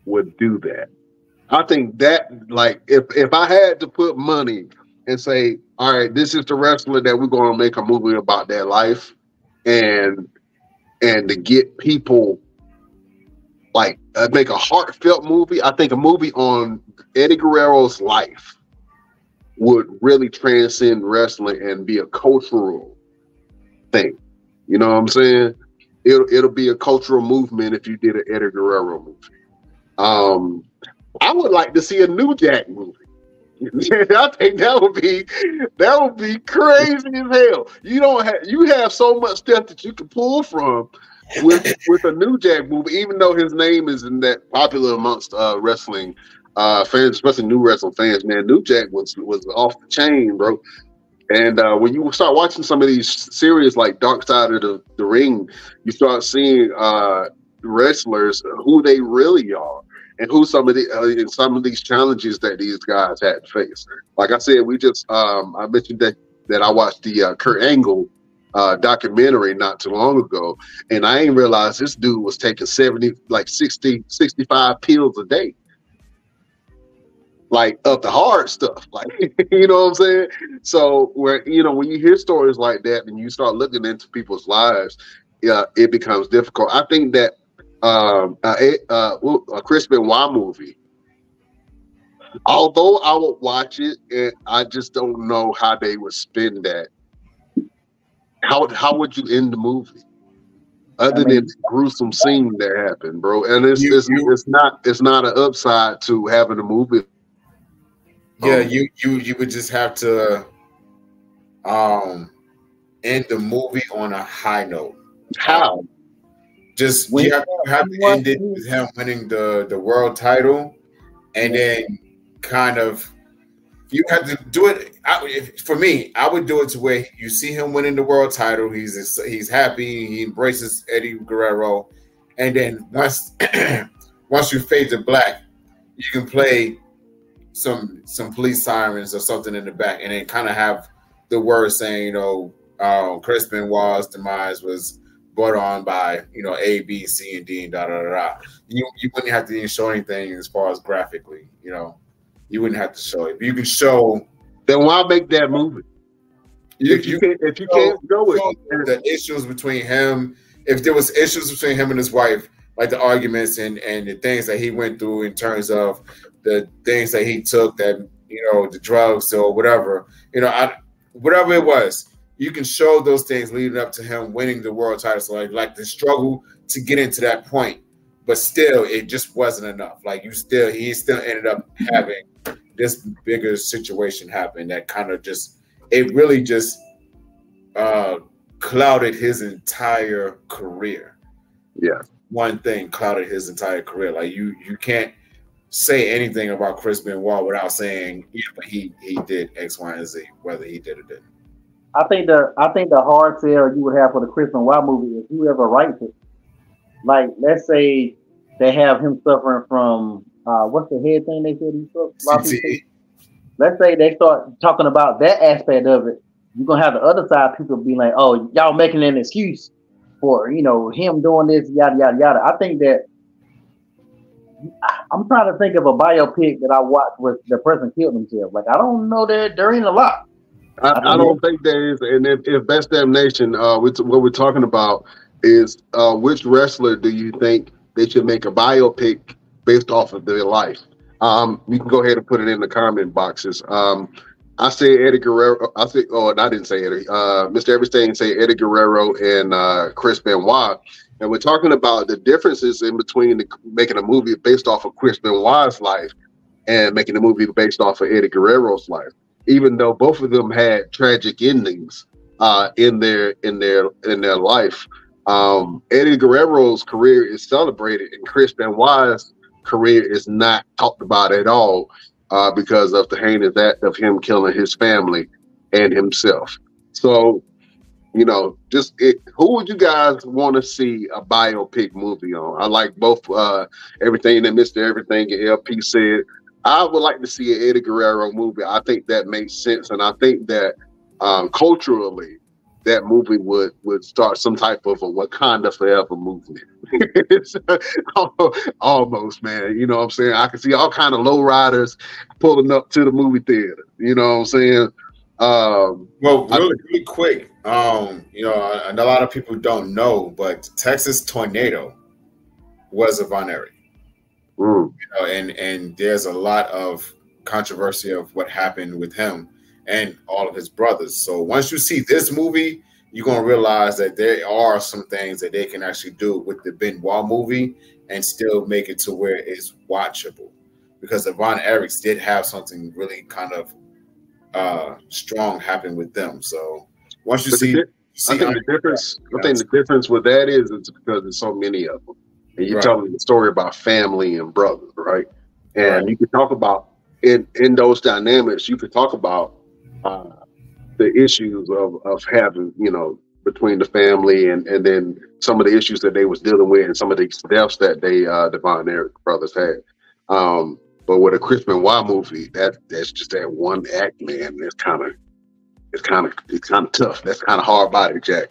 would do that. I think that, like, if I had to put money and say, all right, this is the wrestler that we're going to make a movie about their life, and to get people, like, make a heartfelt movie, I think a movie on Eddie Guerrero's life would really transcend wrestling and be a cultural thing. You know what I'm saying? It'll be a cultural movement if you did an Eddie Guerrero movie. I would like to see a New Jack movie. I think that would be crazy as hell. You have so much stuff that you can pull from with a New Jack movie, even though his name isn't that popular amongst wrestling fans, especially new wrestling fans. Man, New Jack was off the chain, bro. And when you start watching some of these series like Dark Side of the Ring, you start seeing wrestlers who they really are, and who some of these challenges that these guys had to face. Like I said, we just I mentioned that I watched the Kurt Angle documentary not too long ago, and I ain't realized this dude was taking 65 pills a day. Like, of the hard stuff, like, you know what I'm saying? So when you hear stories like that and you start looking into people's lives, it becomes difficult. I think that a Chris Benoit movie, although I would watch it, and I just don't know how they would spin that. How would you end the movie other than the gruesome scene that happened, bro? And it's not an upside to having a movie. Yeah, you would just have to end the movie on a high note. How? Just you have to end it with him winning the world title, and then kind of you have to do it. For me, I would do it to where you see him winning the world title. He's happy. He embraces Eddie Guerrero, and then once you fade to black, you can play some police sirens or something in the back, and then kind of have the words saying, Chris Benoit's demise was brought on by, A, B, C, and D, and da da da da. You wouldn't have to even show anything as far as graphically, you wouldn't have to show it. But you can show. Then why make that movie? If you can't show it, the issues between him, if there was issues between him and his wife, like the arguments and the things that he went through in terms of the things that he took, that the drugs or whatever, whatever it was, you can show those things leading up to him winning the world title. So like the struggle to get into that point, but still it just wasn't enough. Like he still ended up having this bigger situation happen that kind of really clouded his entire career. Yeah. One thing clouded his entire career. Like you can't say anything about Chris Benoit without saying, but he did X, Y, and Z, whether he did or didn't. I think the hard sell you would have for the Chris Benoit movie is whoever writes it. Like, let's say they have him suffering from what's the head thing they said he suffered? Let's say they start talking about that aspect of it. You're gonna have the other side people being like, "Oh, y'all making an excuse for him doing this, yada yada yada." I think that I'm trying to think of a biopic that I watched where the person killed himself. Like, I don't know that there ain't a lot. I don't think there is. And if Best Damn Nation, what we're talking about is which wrestler do you think they should make a biopic based off of their life? You can go ahead and put it in the comment boxes. I say Eddie Guerrero. I didn't say Eddie. Mr. Everything say Eddie Guerrero and Chris Benoit. And we're talking about the differences in between making a movie based off of Chris Benoit's life and making a movie based off of Eddie Guerrero's life. Even though both of them had tragic endings in their life, Eddie Guerrero's career is celebrated, and Chris Benoit's career is not talked about at all because of the heinous act of him killing his family and himself. So, who would you guys want to see a biopic movie on? I like both everything that Mr. Everything and LP said. I would like to see an Eddie Guerrero movie. I think that makes sense, and I think that culturally, that movie would start some type of a Wakanda Forever movement. Almost, man. You know what I'm saying? I can see all kind of lowriders pulling up to the movie theater. You know what I'm saying? Well, really quick, you know, and a lot of people don't know, but Texas Tornado was a Von Erich. You know, and there's a lot of controversy of what happened with him and all of his brothers. So once you see this movie, you're gonna realize that there are some things that they can actually do with the Benoit movie and still make it to where it's watchable. Because the Von Erichs did have something really kind of strong happen with them. So once you see, I think the difference with that is it's because there's so many of them, and you're telling the story about family and brothers, right? And you can talk about in those dynamics. You could talk about the issues of having, you know, between the family and then some of the issues that they was dealing with and some of the deaths that the Von Erich brothers had. But with a Chris Benoit movie, that's just that one act, man. It's kind of tough. That's kind of hard body, Jack.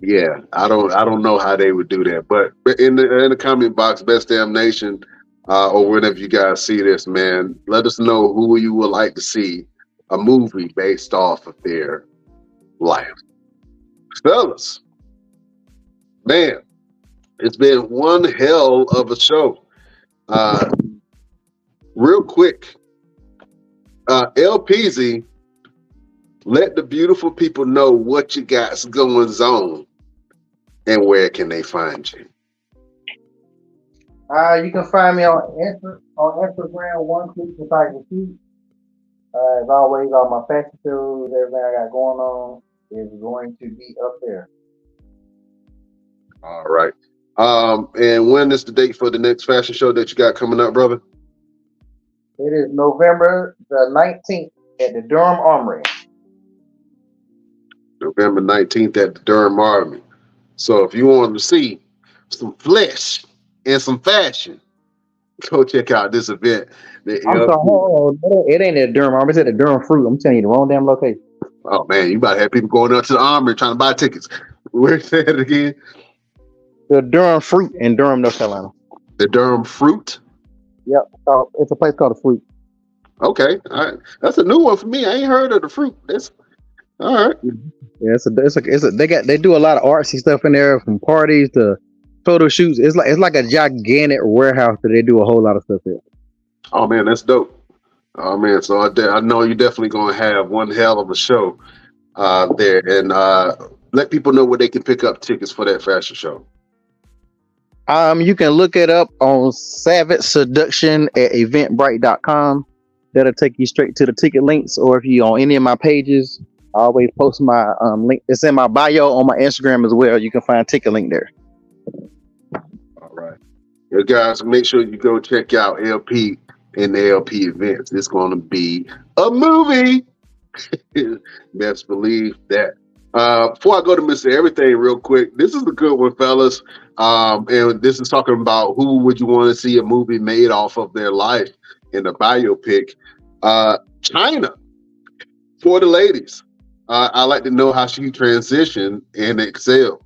Yeah, I don't know how they would do that. But in the comment box, Best Damn Nation, or whenever you guys see this, man, let us know who you would like to see a movie based off of their life. Fellas, man, it's been one hell of a show. Real quick, LPZ, let the beautiful people know what you got going on and where can they find you. You can find me on Instagram, One Click to Tiger Feet. As always, all my fashion shows, everything I got going on is going to be up there. All right. And when is the date for the next fashion show that you got coming up, brother? It is November the 19th at the Durham Armory. November 19th at the Durham Armory. So if you want to see some flesh and some fashion, go check out this event. I'm sorry, it ain't at the Durham Armory, it's at the Durham Fruit. I'm telling you, the wrong damn location. Oh man, you about to have people going up to the Armory trying to buy tickets. Where's that again? The Durham Fruit in Durham, North Carolina. The Durham Fruit? Yep. It's a place called the Fruit. Okay. All right. That's a new one for me. I ain't heard of the Fruit. That's all right. Yeah, they do a lot of artsy stuff in there, from parties to photo shoots. It's like a gigantic warehouse that they do a whole lot of stuff there. Oh man, that's dope. Oh man, so I know you're definitely gonna have one hell of a show there, and let people know where they can pick up tickets for that fashion show. You can look it up on Savage Seduction at eventbrite.com. That'll take you straight to the ticket links, or if you're on any of my pages, I always post my link. It's in my bio on my Instagram as well. You can find a ticket link there. All right. You guys, make sure you go check out LP and the LP events. It's going to be a movie. Best believe that. Before I go to Mr. Everything real quick, this is a good one, fellas. And this is talking about who would you want to see a movie made off of their life in a biopic. China, for the ladies. I like to know how she transitioned and excelled.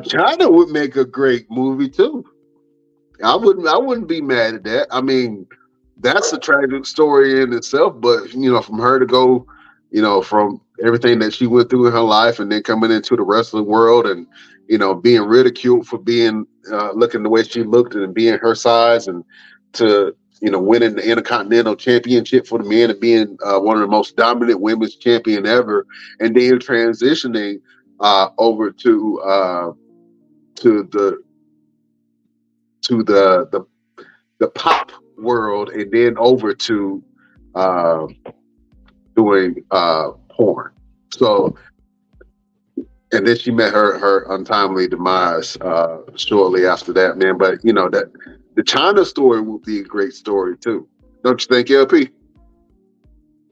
China would make a great movie too. I wouldn't be mad at that. I mean, that's a tragic story in itself, but you know, from her to go, you know, from everything that she went through in her life and then coming into the wrestling world and, you know, being ridiculed for being looking the way she looked and being her size, and to, you know, winning the Intercontinental Championship for the men and being one of the most dominant women's champion ever, and then transitioning over to the pop world, and then over to doing porn. So, and then she met her untimely demise shortly after that, man. But you know, that the China story would be a great story too, don't you think, LP?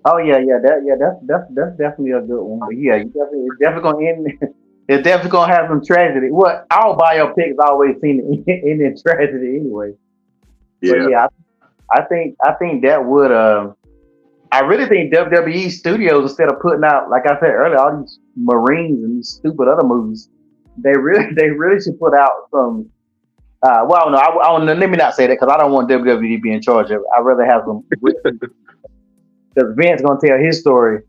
Oh yeah, that's definitely a good one. But yeah, it's definitely gonna end. It's definitely gonna have some tragedy. Well, our biopics always seem to end in tragedy anyway. Yeah. But yeah, I think that would I really think WWE studios, instead of putting out, like I said earlier, all these Marines and these stupid other movies, they really should put out some. Well, no, I don't. Let me not say that because I don't want WWE to be in charge of it. I'd rather have them because Vince gonna tell his story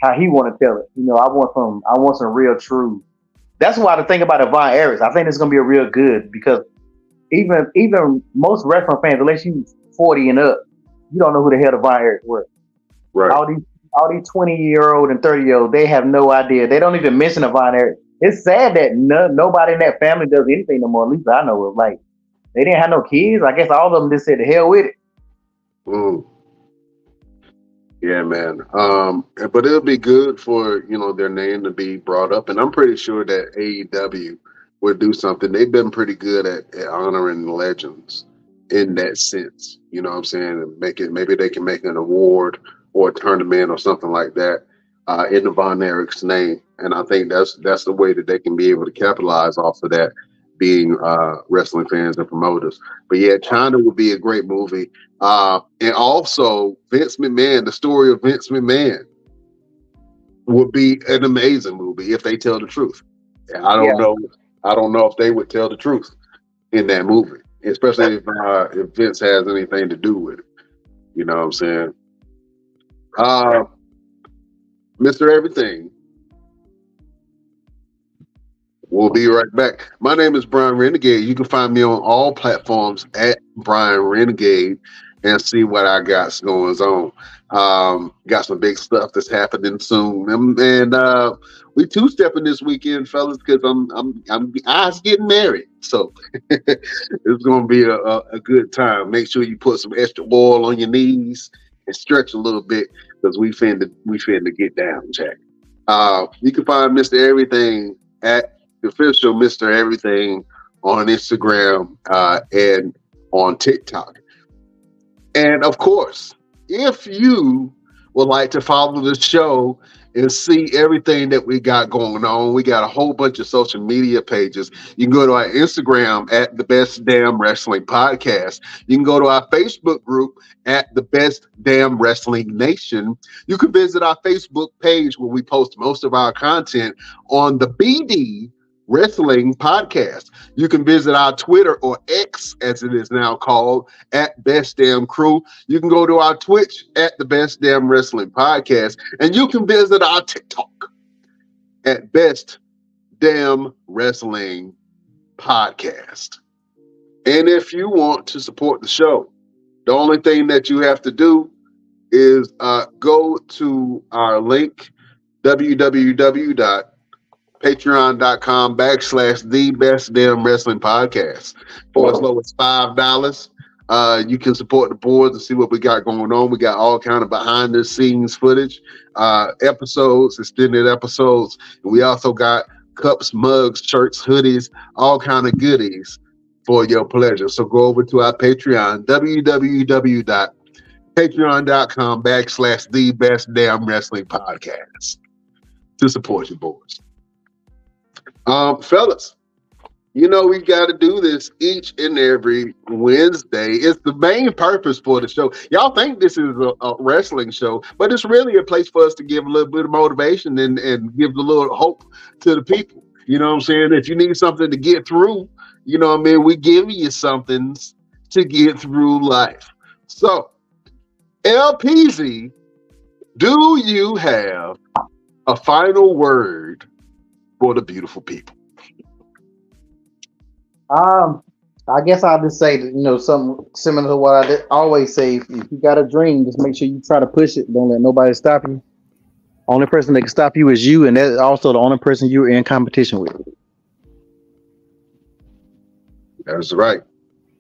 how he want to tell it. You know, I want some real true. That's why the thing about Von Erichs, I think it's gonna be a real good because even most wrestling fans, unless you 40 and up, you don't know who the hell Von Erichs were. Right. All these 20-year-old and 30-year-old, they have no idea. They don't even mention Von Erich. It's sad that nobody in that family does anything no more. At least I know of. Like they didn't have no kids. I guess all of them just said the hell with it. Yeah, man. But it'll be good for their name to be brought up, and I'm pretty sure that AEW would do something. They've been pretty good at honoring legends in that sense. You know what I'm saying? And maybe they can make an award or a tournament or something like that in the Von Erichs name. And I think that's the way that they can be able to capitalize off of that, being wrestling fans and promoters. But yeah, China would be a great movie. And also Vince McMahon, the story of Vince McMahon would be an amazing movie if they tell the truth. I don't know if they would tell the truth in that movie, especially if Vince has anything to do with it. You know what I'm saying? Mr. Everything. We'll be right back. My name is Brian Renegade. You can find me on all platforms at Brian Renegade and see what I got going on. Got some big stuff that's happening soon, and we two-stepping this weekend, fellas, because I'm getting married, so it's gonna be a good time. Make sure you put some extra oil on your knees and stretch a little bit because we finna get down, Jack. You can find Mr. Everything at the official Mr. Everything on Instagram and on TikTok. And of course, if you would like to follow the show and see everything that we got going on, we got a whole bunch of social media pages. You can go to our Instagram at the Best Damn Wrestling Podcast. You can go to our Facebook group at the Best Damn Wrestling Nation. You can visit our Facebook page where we post most of our content on the BD Wrestling Podcast. You can visit our Twitter, or X as it is now called, at Best Damn Crew. You can go to our Twitch at the Best Damn Wrestling Podcast, and you can visit our TikTok at Best Damn Wrestling Podcast. And if you want to support the show, the only thing that you have to do is go to our link, www.patreon.com/the Best Damn Wrestling Podcast. For as low as $5, you can support the boards and see what we got going on. We got all kind of behind the scenes footage, episodes, extended episodes. And we also got cups, mugs, shirts, hoodies, all kind of goodies for your pleasure. So go over to our Patreon, www.patreon.com/the Best Damn Wrestling Podcast to support your boys. Fellas, we got to do this each and every Wednesday. It's the main purpose for the show. Y'all think this is a wrestling show, but it's really a place for us to give a little bit of motivation and give a little hope to the people. You know what I'm saying? If you need something to get through, you know what I mean? We give you something to get through life. So, LPZ, do you have a final word for the beautiful people? I guess I'll just say that, something similar to what I always say. If you got a dream, just make sure you try to push it. Don't let nobody stop you. Only person that can stop you is you, and that's also the only person you're in competition with. That's right.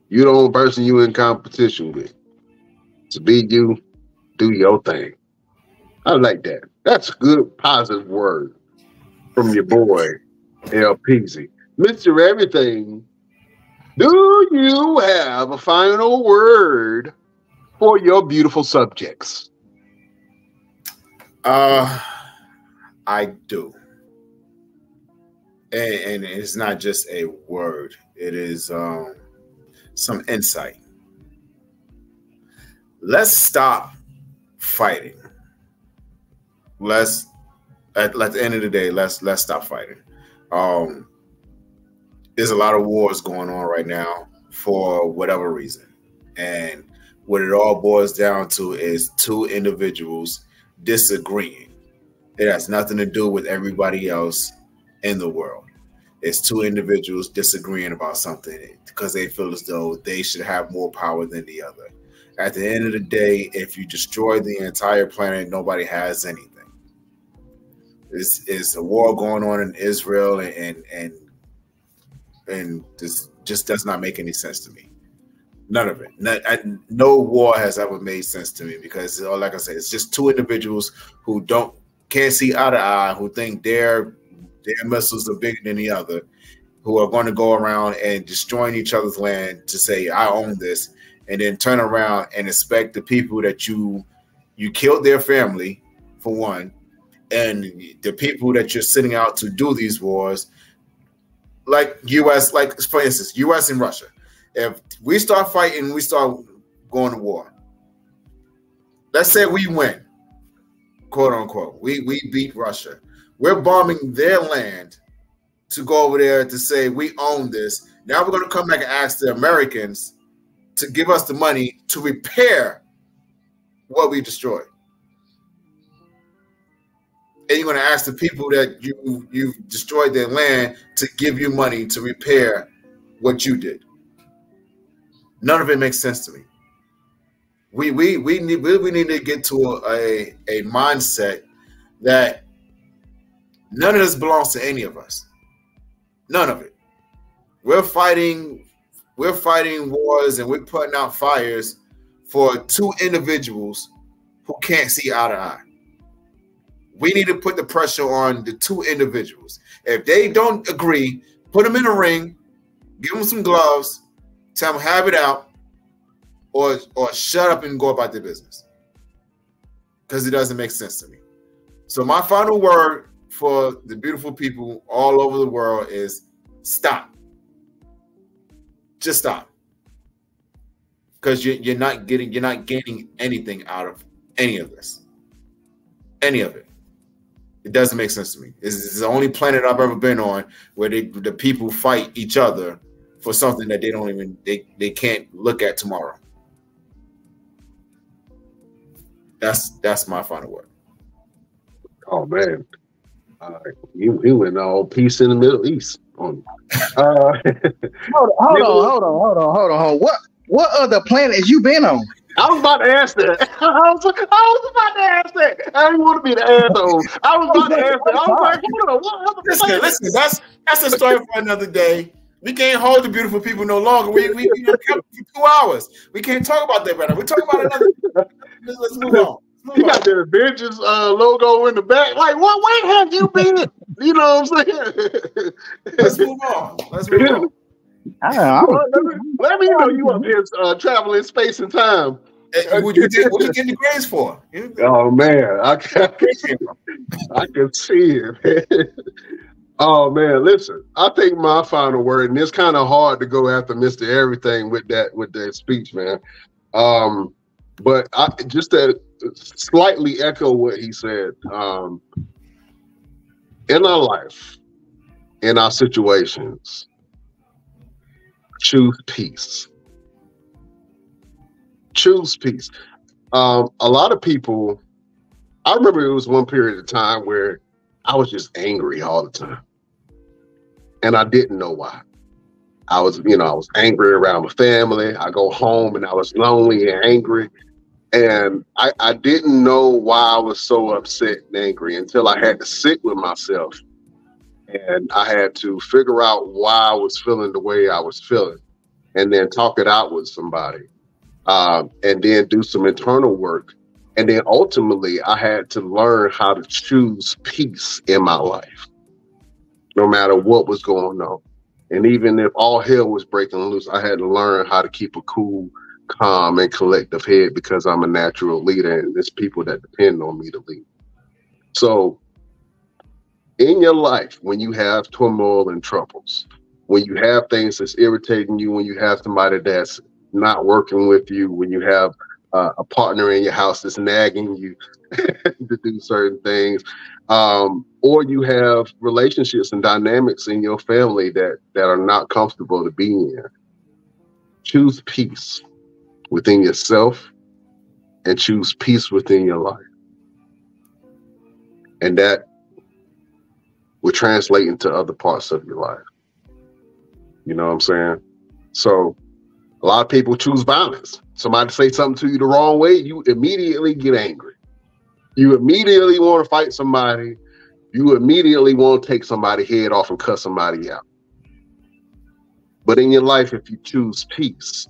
You're the only person you're in competition with. So be you, do your thing. I like that. That's a good, positive word from your boy, LPZ. Mr. Everything, do you have a final word for your beautiful subjects? I do. And it's not just a word. It is some insight. Let's stop fighting. At the end of the day, let's stop fighting. There's a lot of wars going on right now for whatever reason. And what it all boils down to is two individuals disagreeing. It has nothing to do with everybody else in the world. It's two individuals disagreeing about something because they feel as though they should have more power than the other. At the end of the day, if you destroy the entire planet, nobody has anything. It's a war going on in Israel, and this just does not make any sense to me. None of it. No war has ever made sense to me because, like I said, it's just two individuals who can't see eye to eye, who think their missiles are bigger than the other, who are going to go around and destroying each other's land to say, I own this, and then turn around and expect the people that you killed their family, for one, and the people that you're sending out to do these wars, like U.S., like for instance, U.S. and Russia. If we start fighting, we start going to war. Let's say we win, quote unquote. We beat Russia. We're bombing their land to go over there to say we own this. Now we're going to come back and ask the Americans to give us the money to repair what we destroyed. And you're going to ask the people that you've destroyed their land to give you money to repair what you did. None of it makes sense to me. We need to get to a mindset that none of this belongs to any of us. None of it. We're fighting wars and we're putting out fires for two individuals who can't see eye to eye. We need to put the pressure on the two individuals. If they don't agree, put them in a ring, give them some gloves, tell them have it out, or shut up and go about their business. Because it doesn't make sense to me. So my final word for the beautiful people all over the world is stop. Just stop. Because you're not gaining anything out of any of this. Any of it. It doesn't make sense to me. It's the only planet I've ever been on where the people fight each other for something that they can't look at tomorrow. That's my final word. Oh man, he went all peace in the Middle East on. Hold on. What other planets you been on? I was about to ask that. I was about to ask that. I didn't want to be the asshole. I was about to ask that. I was like, hold on, what other planets? Listen, that's a story for another day. We can't hold the beautiful people no longer. We kept for 2 hours. We can't talk about that right now. We're talking about another. Let's move on. You got the Avengers logo in the back. Like, where have you been? You know what I'm saying? Let's move on. Let me know you up here traveling space and time. What you getting the grades for? Oh man, I can see it. Man. Oh man, listen. I think my final word, and it's kind of hard to go after Mr. Everything with that speech, man. But I just to slightly echo what he said. In our life, in our situations, choose peace. Choose peace. A lot of people, I remember it was one period of time where I was just angry all the time. And I didn't know why. I was angry around my family. I go home and I was lonely and angry. And I didn't know why I was so upset and angry until I had to sit with myself. And I had to figure out why I was feeling the way I was feeling and then talk it out with somebody. And then do some internal work. And then ultimately, I had to learn how to choose peace in my life, no matter what was going on. And even if all hell was breaking loose, I had to learn how to keep a cool, calm, and collective head because I'm a natural leader and there's people that depend on me to lead. So in your life, when you have turmoil and troubles, when you have things that's irritating you, when you have somebody that's not working with you, when you have a partner in your house that's nagging you to do certain things, or you have relationships and dynamics in your family that are not comfortable to be in. Choose peace within yourself and choose peace within your life. And that will translate into other parts of your life. You know what I'm saying? So a lot of people choose violence. Somebody say something to you the wrong way, you immediately get angry. You immediately want to fight somebody. You immediately want to take somebody's head off and cut somebody out. But in your life, if you choose peace,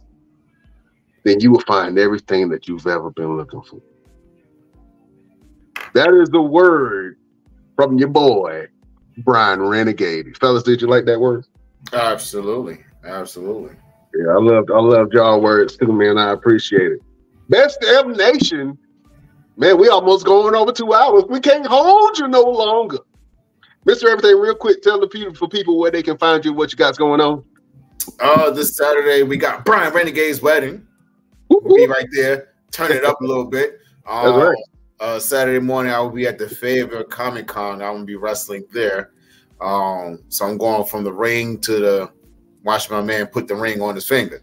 then you will find everything that you've ever been looking for. That is the word from your boy, Brian Renegade. Fellas, did you like that word? Absolutely. Absolutely. Yeah, I loved y'all words too, man. I appreciate it. Best Damn Nation, man, we almost going over 2 hours. We can't hold you no longer. Mr. Everything, real quick, tell the people where they can find you, what you got going on. This Saturday, we got Brian Renegade's wedding. We'll be right there. Turn it up a little bit. That's right. Saturday morning, I will be at the Fayetteville Comic Con. I'm going to be wrestling there. So I'm going from the ring to the watch my man put the ring on his finger.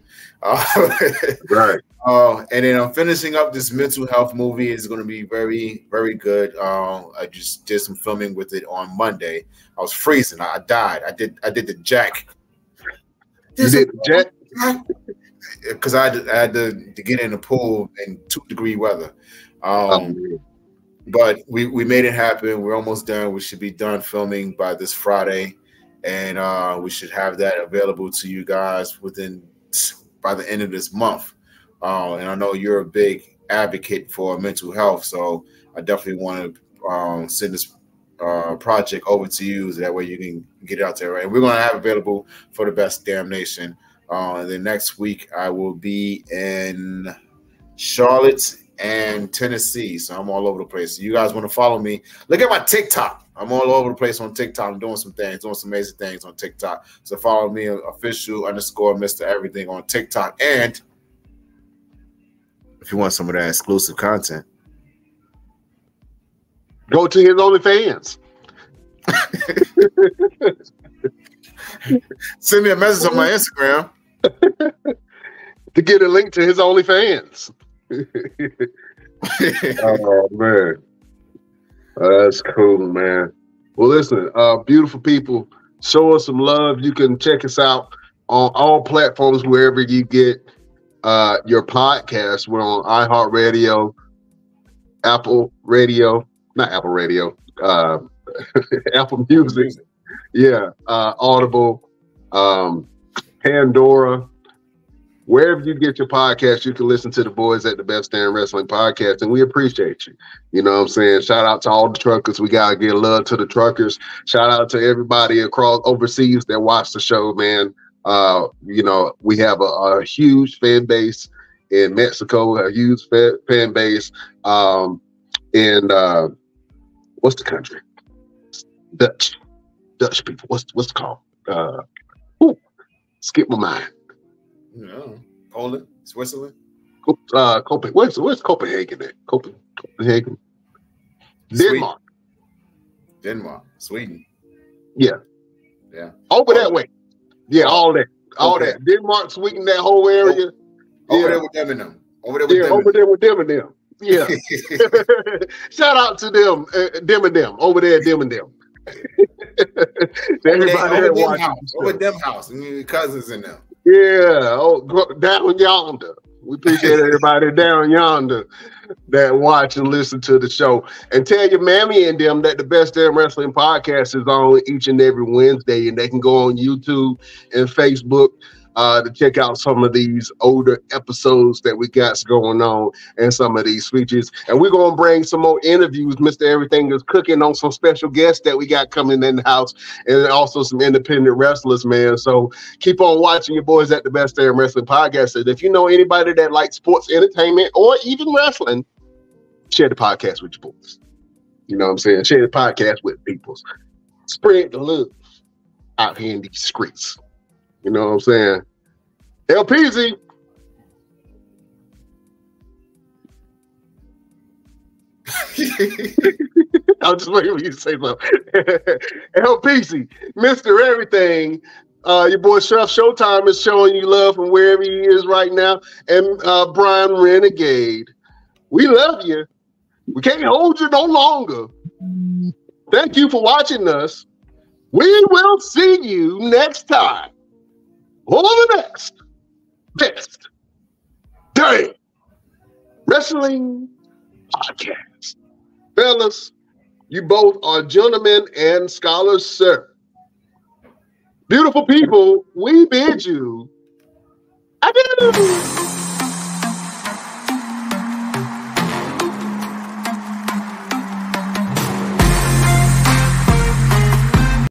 Right. And then I'm finishing up this mental health movie. It's going to be very, very good. I just did some filming with it on Monday. I was freezing. I died. I did the jack. You did the jack? Because I had to get in the pool in 2-degree weather. But we made it happen. We're almost done. We should be done filming by this Friday. And we should have that available to you guys by the end of this month. And I know you're a big advocate for mental health, so I definitely want to send this project over to you so that way you can get it out there. Right? And we're going to have available for the Best Damn Nation. And then next week I will be in Charlotte and Tennessee, so I'm all over the place. So you guys want to follow me? Look at my TikTok. I'm all over the place on TikTok. I'm doing some amazing things on TikTok. So follow me, official_Mr. Everything on TikTok. And if you want some of that exclusive content, go to his OnlyFans. Send me a message on my Instagram to get a link to his OnlyFans. Oh man, that's cool, man. Well, listen, beautiful people, show us some love. You can check us out on all platforms wherever you get your podcast. We're on iHeartRadio, Apple Music, yeah, Audible, Pandora. Wherever you get your podcast, you can listen to the boys at the Best Damn Wrestling Podcast, and we appreciate you. You know what I'm saying? Shout out to all the truckers. We got to give love to the truckers. Shout out to everybody across overseas that watch the show, man. You know, we have a huge fan base in Mexico, a huge fan base in what's the country? Dutch people. What's it called? Skip my mind. No, Poland, Switzerland. Copenhagen. Where's Copenhagen at? Copenhagen. Denmark. Sweden. Yeah. Over that way. Yeah, all that. Denmark, Sweden, that whole area. Over there with them and them. Over there with them and them. Yeah. Shout out to them and them. Over there, them and them. Over them house. And your cousins in them. Yeah, down yonder. We appreciate everybody down yonder that watch and listen to the show. And tell your mammy and them that the Best Damn Wrestling Podcast is on each and every Wednesday, and they can go on YouTube and Facebook to check out some of these older episodes that we got going on and some of these speeches. And we're going to bring some more interviews. Mr. Everything is cooking on some special guests that we got coming in the house, and also some independent wrestlers, man. So keep on watching your boys at the Best Damn Wrestling Podcast. And if you know anybody that likes sports entertainment or even wrestling, share the podcast with your boys. You know what I'm saying? Share the podcast with people. Spread the love out here in these streets. You know what I'm saying? LPZ. I'm just waiting for you to say something. LPC, Mr. Everything. Your boy Chef Showtime is showing you love from wherever he is right now. And Brian Renegade. We love you. We can't hold you no longer. Thank you for watching us. We will see you next time on the next Best Damn Wrestling Podcast. Fellas, you both are gentlemen and scholars, sir. Beautiful people, we bid you adieu.